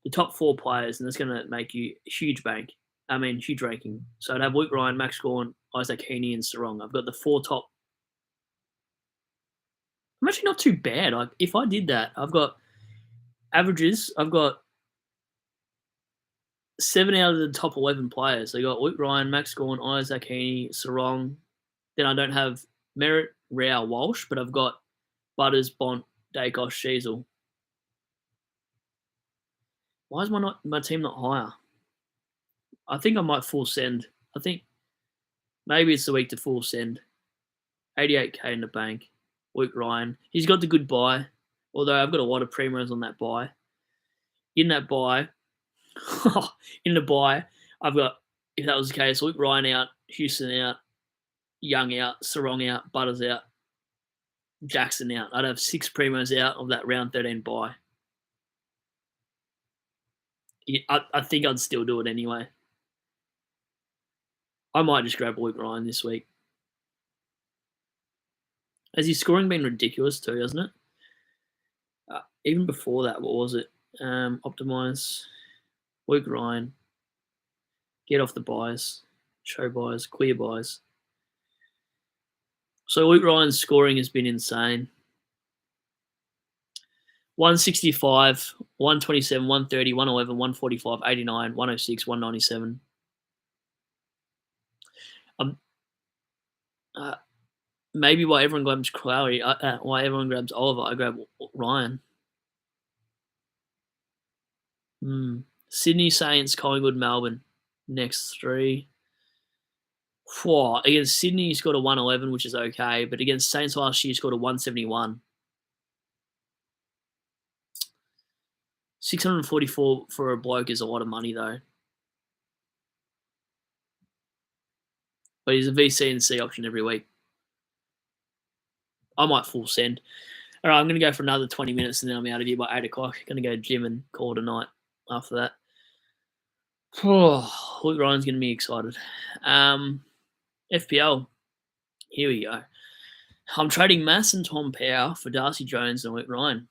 the top 4 players, and that's going to make you a huge bank. I mean, huge ranking. So I'd have Luke Ryan, Max Gorn, Isaac Heaney, and Sarong. I've got the 4 top. I'm actually not too bad. Like, if I did that, I've got averages. I've got 7 out of the top 11 players. So I got Luke Ryan, Max Gorn, Isaac Heaney, Sarong. Then I don't have Merritt, Rao, Walsh, but I've got Butters, Bont, Dacos, Sheasel. Why is my team not higher? I think I might full send. I think maybe it's the week to full send. 88k in the bank. Luke Ryan. He's got the good buy, although I've got a lot of primos on that buy. In that buy, I've got, if that was the case, Luke Ryan out, Houston out, Young out, Sarong out, Butters out, Jackson out. I'd have 6 primos out of that round 13 buy. I think I'd still do it anyway. I might just grab Luke Ryan this week. Has his scoring been ridiculous too, hasn't it? Even before that, what was it? Optimize, Luke Ryan, get off the buys, show buys, clear buys. So Luke Ryan's scoring has been insane. 165, 127, 130, 111, 145, 89, 106, 197. Maybe why everyone grabs Crowley, why everyone grabs Oliver, I grab Ryan. Sydney, Saints, Collingwood, Melbourne. Next 3. Against Sydney, he scored a 111, which is okay, but against Saints last year, he scored a 171. 644 for a bloke is a lot of money, though. But he's a VC and C option every week. I might full send. All right, I'm going to go for another 20 minutes, and then I'm out of here by 8 o'clock. Going to go to gym and call it a night after that. Luke Ryan's going to be excited. FPL. Here we go. I'm trading Mass and Tom Power for Darcy Jones and Luke Ryan.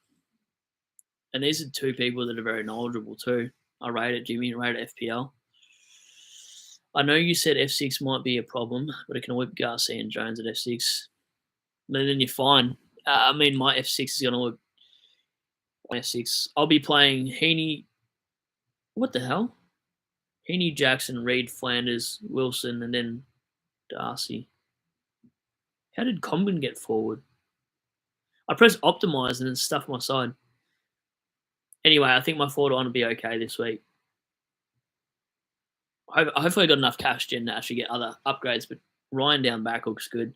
And these are 2 people that are very knowledgeable too. I rate it, Jimmy. I rate it FPL. I know you said F6 might be a problem, but it can whip Garcia and Jones at F6. But then you're fine. I mean, my F6 is going to look my F6. I'll be playing Heaney. What the hell? Heaney, Jackson, Reed, Flanders, Wilson, and then Darcy. How did Comben get forward? I pressed optimize and then stuffed my side. Anyway, I think my forward line will be okay this week. Hopefully I got enough cash gen to actually get other upgrades, but Ryan down back looks good.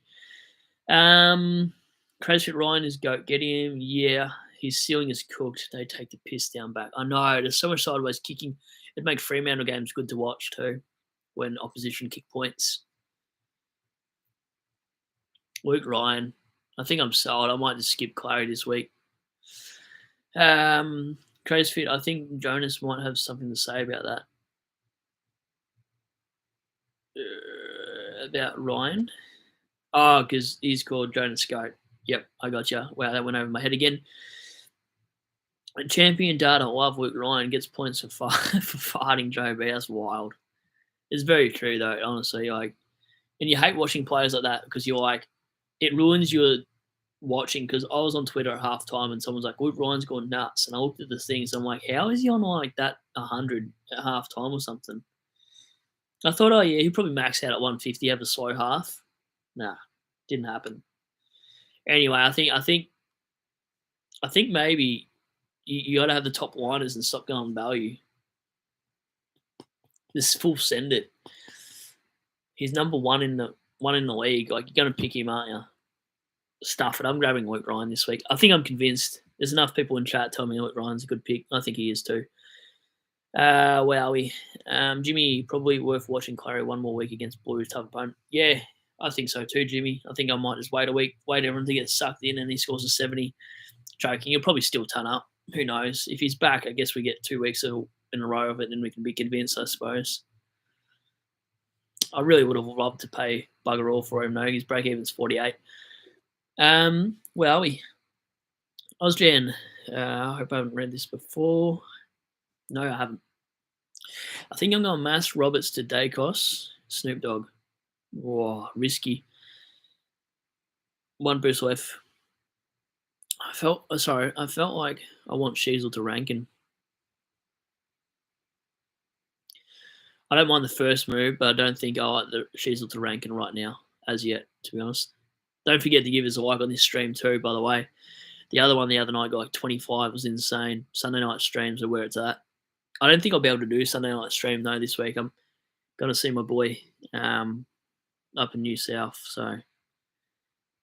Crazy Ryan is GOAT. Get him. Yeah, his ceiling is cooked. They take the piss down back. I know, there's so much sideways kicking. It'd make Fremantle games good to watch too when opposition kick points. Luke Ryan. I think I'm sold. I might just skip Clary this week. Crazy Fit. I think Jonas might have something to say about that. About Ryan. Oh, because he's called Jonas Goat. Yep, I got you. Wow, that went over my head again. Champion data. Love Luke Ryan gets points for farting Joe B. That's wild. It's very true though. Honestly, like, and you hate watching players like that because you're like, it ruins your watching. Because I was on Twitter at halftime and someone's like, Luke Ryan's gone nuts, and I looked at the things. And I'm like, how is he on like that 100 at halftime or something? I thought, oh yeah, he probably maxed out at 150, have a slow half. Nah, didn't happen. Anyway, I think maybe you got to have the top liners and stop going value. Just full send it. He's number one in the league. Like, you're gonna pick him, aren't you? Stuff it. I'm grabbing Luke Ryan this week. I think I'm convinced. There's enough people in chat telling me Ryan's a good pick. I think he is too. Wowie. Jimmy, probably worth watching Clary one more week against Blues, tough opponent. Yeah, I think so too, Jimmy. I think I might just wait a week, wait everyone to get sucked in, and he scores a 70. Joking, he'll probably still ton up. Who knows? If he's back, I guess we get 2 weeks in a row of it, then we can be convinced, I suppose. I really would have loved to pay bugger all for him, though. His break even's 48. Where are we? Ozjan. I hope I haven't read this before. No, I haven't. I think I'm going Mass Roberts to Dacos. Snoop Dogg. Whoa, risky. One boost left. I felt like I want Sheasel to Rankin. I don't mind the first move, but I don't think I like the Sheasel to Rankin right now, as yet, to be honest. Don't forget to give us a like on this stream too, by the way. The other one the other night got like 25, was insane. Sunday night streams are where it's at. I don't think I'll be able to do Sunday night stream though this week. I'm going to see my boy up in New South, so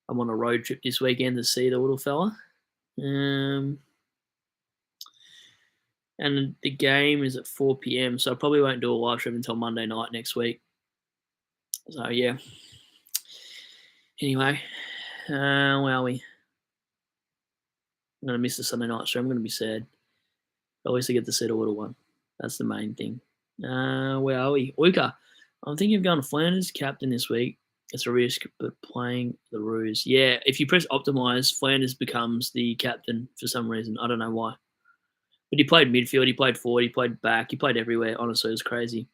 I'm on a road trip this weekend to see the little fella. And the game is at 4 p.m, so I probably won't do a live stream until Monday night next week. So, yeah. Anyway, where are we? I'm going to miss the Sunday night stream. I'm going to be sad. At least I get to see the little one. That's the main thing. Where are we? Uka. I'm thinking of going to Flanders captain this week. It's a risk, but playing the Roos. Yeah, if you press optimize, Flanders becomes the captain for some reason. I don't know why. But he played midfield, he played forward, he played back, he played everywhere. Honestly, it was crazy.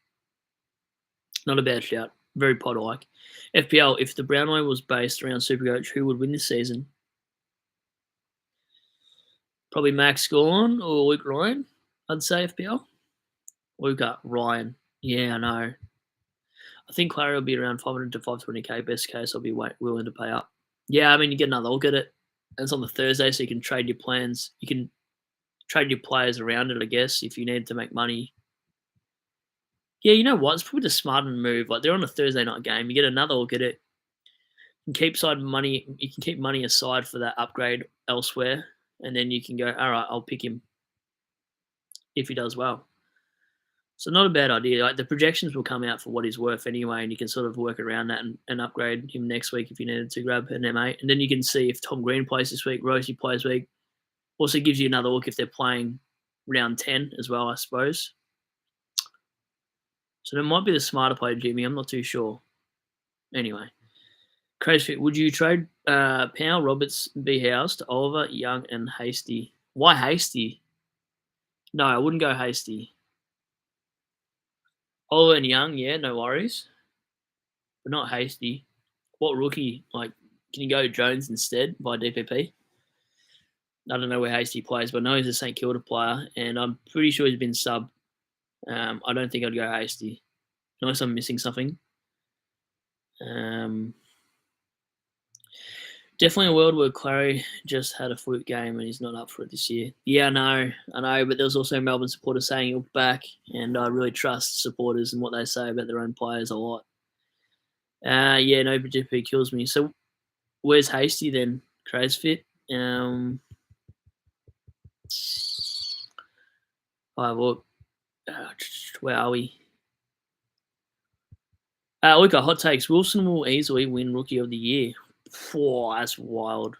Not a bad shout. Very Potter-like. FPL, if the Brownlow was based around Supercoach, who would win this season? Probably Max Gorn or Luke Ryan, I'd say FPL. Luca Ryan. Yeah, I know. I think Clary will be around 500 to 520k. Best case, I'll be willing to pay up. Yeah, I mean, you get another look at it. And it's on the Thursday, so you can trade your plans. You can trade your players around it, I guess, if you need to make money. Yeah, you know what? It's probably the smarter move. Like, they're on a Thursday night game. You get another look at it. You can keep money aside for that upgrade elsewhere. And then you can go, all right, I'll pick him if he does well. So not a bad idea. Like, the projections will come out for what he's worth anyway, and you can sort of work around that and upgrade him next week if you needed to grab an M8. And then you can see if Tom Green plays this week, Rosie plays week. Also gives you another look if they're playing round 10 as well, I suppose. So that might be the smarter play, Jimmy. I'm not too sure. Anyway. Crazy. Would you trade Powell, Roberts, B. House to Oliver, Young, and Hasty? Why Hasty? No, I wouldn't go Hasty. Oliver and Young, yeah, no worries. But not Hasty. What rookie? Like, can you go Jones instead by DPP? I don't know where Hasty plays, but I know he's a St Kilda player, and I'm pretty sure he's been subbed. I don't think I'd go Hasty, unless I'm missing something. Definitely a world where Clary just had a fluke game and he's not up for it this year. Yeah, I know, but there's also Melbourne supporters saying he'll be back, and I really trust supporters and what they say about their own players a lot. Yeah, no, DPP kills me. So where's Hasty then? Crazefit? Look. Where are we? Look at hot takes. Wilson will easily win Rookie of the Year. Whoa, that's wild.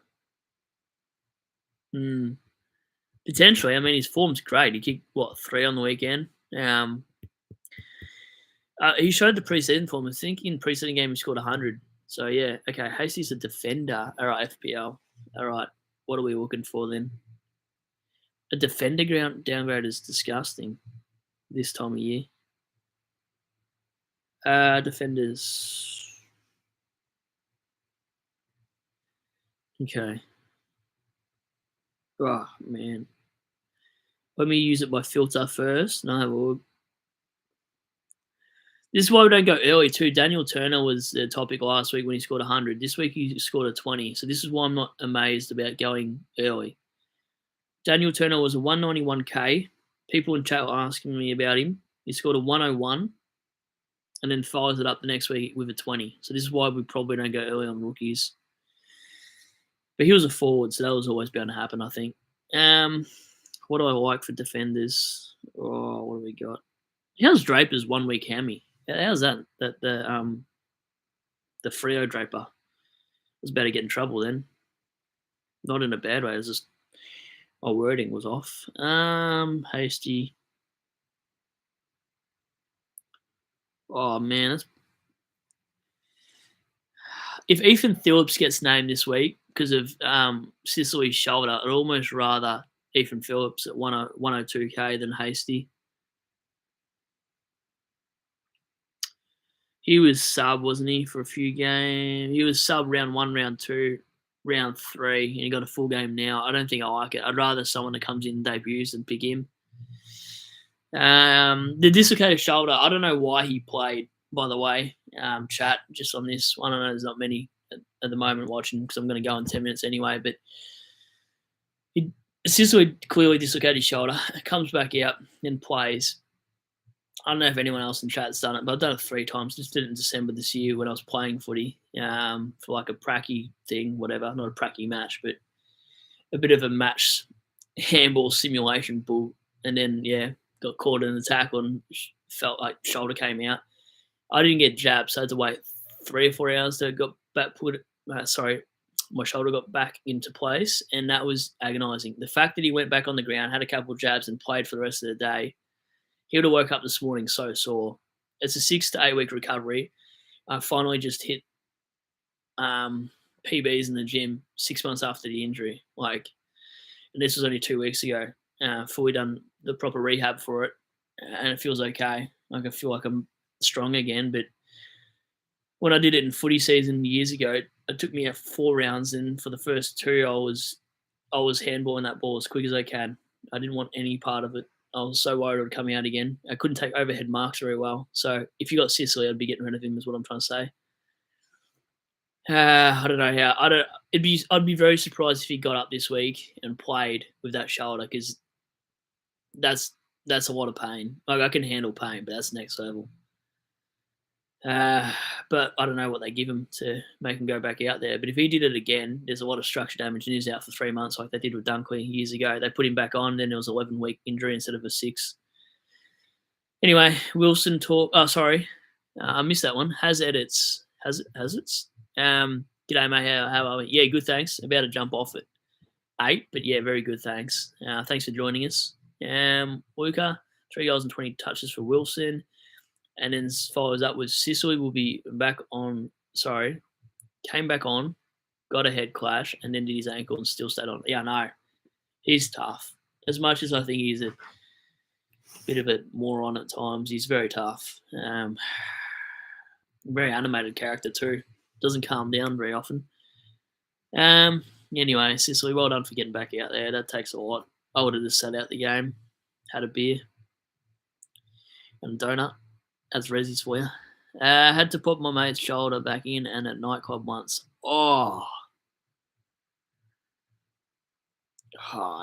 Potentially. I mean, his form's great. He kicked, 3 on the weekend? He showed the preseason form. I think in preseason game he scored 100. So, yeah. Okay, Hasty's a defender. All right, FPL. All right. What are we looking for then? A defender downgrade is disgusting this time of year. Defenders. Okay. Oh, man. Let me use it by filter first. No, we'll... This is why we don't go early too. Daniel Turner was the topic last week when he scored 100. This week he scored a 20. So this is why I'm not amazed about going early. Daniel Turner was a 191k. People in chat were asking me about him. He scored a 101 and then follows it up the next week with a 20. So this is why we probably don't go early on rookies. But he was a forward, so that was always bound to happen, I think. What do I like for defenders? Oh, what do we got? How's Draper's 1 week hammy? How's that? The Freo Draper was about to get in trouble then. Not in a bad way. It was just my wording was off. Hasty. Oh man, if Ethan Phillips gets named this week because of Sicily's shoulder, I'd almost rather Ethan Phillips at 102k than Hasty. He was sub, wasn't he, for a few games? He was sub round 1, round 2, round 3, and he got a full game now. I don't think I like it. I'd rather someone that comes in and debuts than pick him. The dislocated shoulder, I don't know why he played, by the way. Chat, just on this. I don't know, there's not many at the moment watching because I'm going to go in 10 minutes anyway, but Sicily clearly dislocated his shoulder, comes back out and plays. I don't know if anyone else in chat's done it, but I've done it 3 times. Just did it in December this year when I was playing footy for like a pracky thing, whatever. Not a pracky match, but a bit of a match handball simulation bull. And then, got caught in the tackle and felt like shoulder came out. I didn't get jabbed, so I had to wait 3 or 4 hours to got back my shoulder got back into place, and that was agonising. The fact that he went back on the ground, had a couple of jabs, and played for the rest of the day, he would have woke up this morning so sore. It's a 6 to 8 week recovery. I finally just hit PBs in the gym 6 months after the injury. And this was only 2 weeks ago. Fully done the proper rehab for it, and it feels okay. I feel like I'm strong again. But when I did it in footy season years ago, it took me 4 rounds, and for the first 2, I was handballing that ball as quick as I can. I didn't want any part of it. I was so worried it would come out again. I couldn't take overhead marks very well. So if you got Sicily, I'd be getting rid of him, is what I'm trying to say. I don't know how. I'd be very surprised if he got up this week and played with that shoulder, because that's a lot of pain. I can handle pain, but that's next level. But I don't know what they give him to make him go back out there. But if he did it again, there's a lot of structure damage, and he's out for 3 months like they did with Dunkley years ago. They put him back on, then it was 11-week injury instead of a 6. Anyway, Wilson talk. Oh, sorry, I missed that one. Has it? G'day, mate. How are we? Yeah, good, thanks. About to jump off at 8, but yeah, very good, thanks. Thanks for joining us. Luca, 3 goals and 20 touches for Wilson. And then follows up with Sicily will be back on. Came back on, got a head clash, and then did his ankle and still stayed on. Yeah, no, he's tough. As much as I think he's a bit of a moron at times, he's very tough. Very animated character too. Doesn't calm down very often. Anyway, Sicily, well done for getting back out there. That takes a lot. I would have just sat out the game, had a beer and a donut. That's Rezzy's for you. Had to put my mate's shoulder back in and at nightclub once. Oh,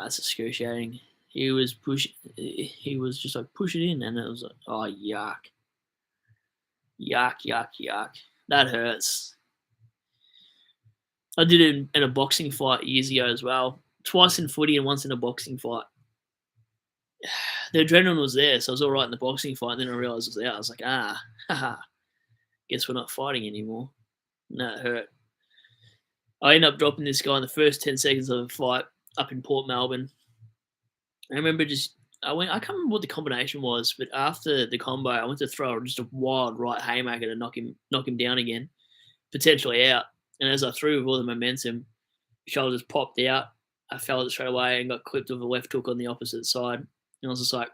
that's excruciating. He was just like, push it in, and it was like, oh, yuck. Yuck. That hurts. I did it in a boxing fight years ago as well. Twice in footy and once in a boxing fight. The adrenaline was there, so I was all right in the boxing fight. And then I realised it was out. I was like, guess we're not fighting anymore. No, it hurt. I ended up dropping this guy in the first 10 seconds of the fight up in Port Melbourne. I remember I can't remember what the combination was, but after the combo, I went to throw just a wild right haymaker to knock him down again, potentially out. And as I threw with all the momentum, shoulders popped out. I fell it straight away and got clipped with a left hook on the opposite side. And I was just like,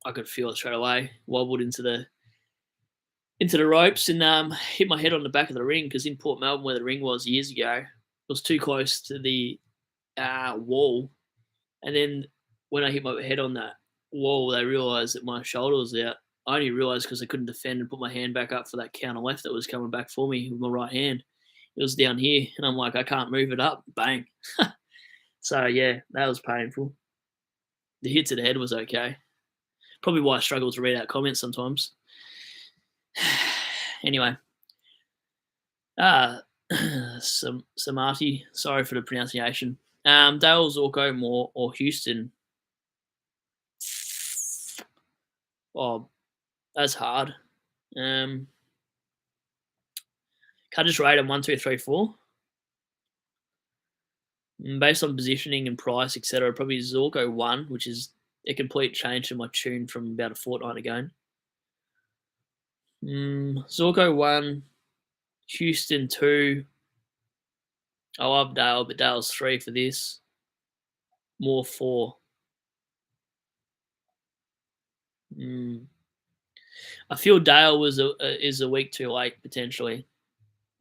I could feel it straight away. Wobbled into the ropes and hit my head on the back of the ring, because in Port Melbourne, where the ring was years ago, it was too close to the wall. And then when I hit my head on that wall, they realised that my shoulder was out. I only realised because I couldn't defend and put my hand back up for that counter left that was coming back for me with my right hand. It was down here, and I'm like, I can't move it up. Bang. So, yeah, that was painful. The hit to the head was okay. Probably why I struggle to read out comments sometimes. Anyway. Samati, sorry for the pronunciation. Dale, Zorko, Moore, or Houston. Oh, that's hard. Can I just rate them 1, 2, 3, 4? Based on positioning and price, etc., probably Zorko 1, which is a complete change to my tune from about a fortnight ago. Zorko 1, Houston 2. I love Dale, but Dale's 3 for this. More 4. I feel Dale is a week too late potentially.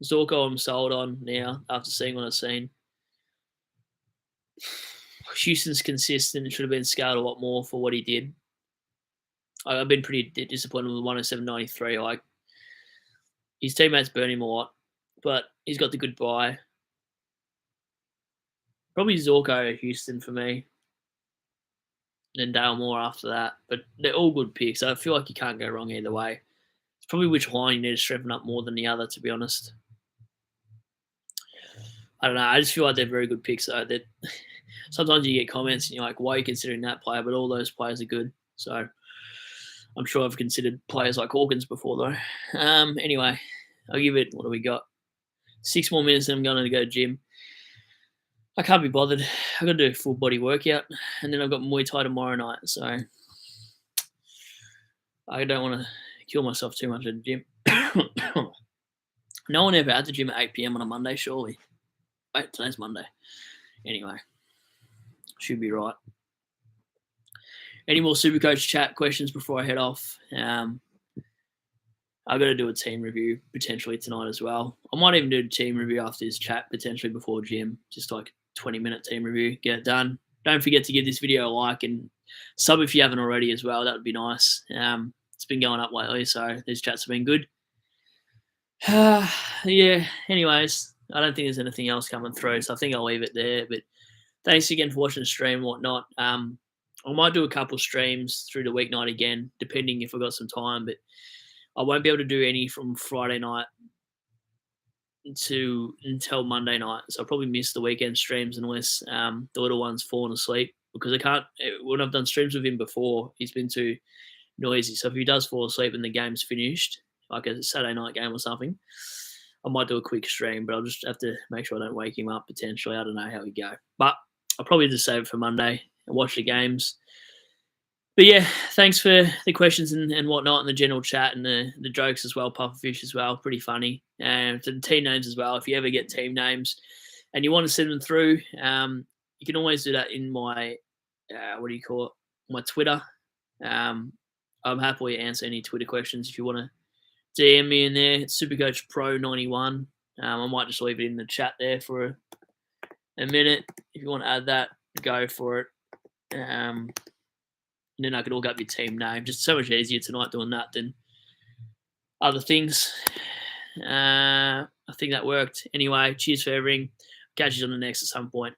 Zorko I'm sold on now after seeing what I've seen. Houston's consistent. Should have been scaled a lot more for what he did. I've been pretty disappointed with 107.93. Like his teammates burn him a lot, but he's got the good buy. Probably Zorko at Houston for me. And then Dale Moore after that. But they're all good picks. I feel like you can't go wrong either way. It's probably which line you need to strengthen up more than the other, to be honest. I don't know. I just feel like they're very good picks, though. That sometimes you get comments and you're like, why are you considering that player? But all those players are good. So I'm sure I've considered players like Hawkins before, though. Anyway, I'll give it, what do we got? 6 more minutes and I'm going to go gym. I can't be bothered. I've got to do a full body workout. And then I've got Muay Thai tomorrow night. So I don't want to kill myself too much at the gym. No one ever at the gym at 8 p.m. on a Monday, surely. Wait, today's Monday. Anyway, should be right. Any more SuperCoach chat questions before I head off? I've got to do a team review potentially tonight as well. I might even do a team review after this chat, potentially before gym. Just like a 20-minute team review. Get it done. Don't forget to give this video a like and sub if you haven't already as well. That would be nice. It's been going up lately, so these chats have been good. Yeah, anyways, I don't think there's anything else coming through, so I think I'll leave it there. But thanks again for watching the stream and whatnot. I might do a couple streams through the weeknight again, depending if I've got some time, but I won't be able to do any from Friday night until Monday night. So I'll probably miss the weekend streams unless the little one's fallen asleep, because I can't. When I've done streams with him before, he's been too noisy. So if he does fall asleep and the game's finished, like a Saturday night game or something, I might do a quick stream, but I'll just have to make sure I don't wake him up potentially. I don't know how we go. But I'll probably just save it for Monday and watch the games. But yeah, thanks for the questions and whatnot, and the general chat and the jokes as well, pufferfish as well, pretty funny. And the team names as well. If you ever get team names and you want to send them through, you can always do that in my, my Twitter. I'm happily answer any Twitter questions if you want to DM me in there. It's SuperCoach Pro 91. I might just leave it in the chat there for a minute. If you want to add that, go for it. And then I could look up your team name. Just so much easier tonight doing that than other things. I think that worked. Anyway, cheers for everything. Catch you on the next at some point.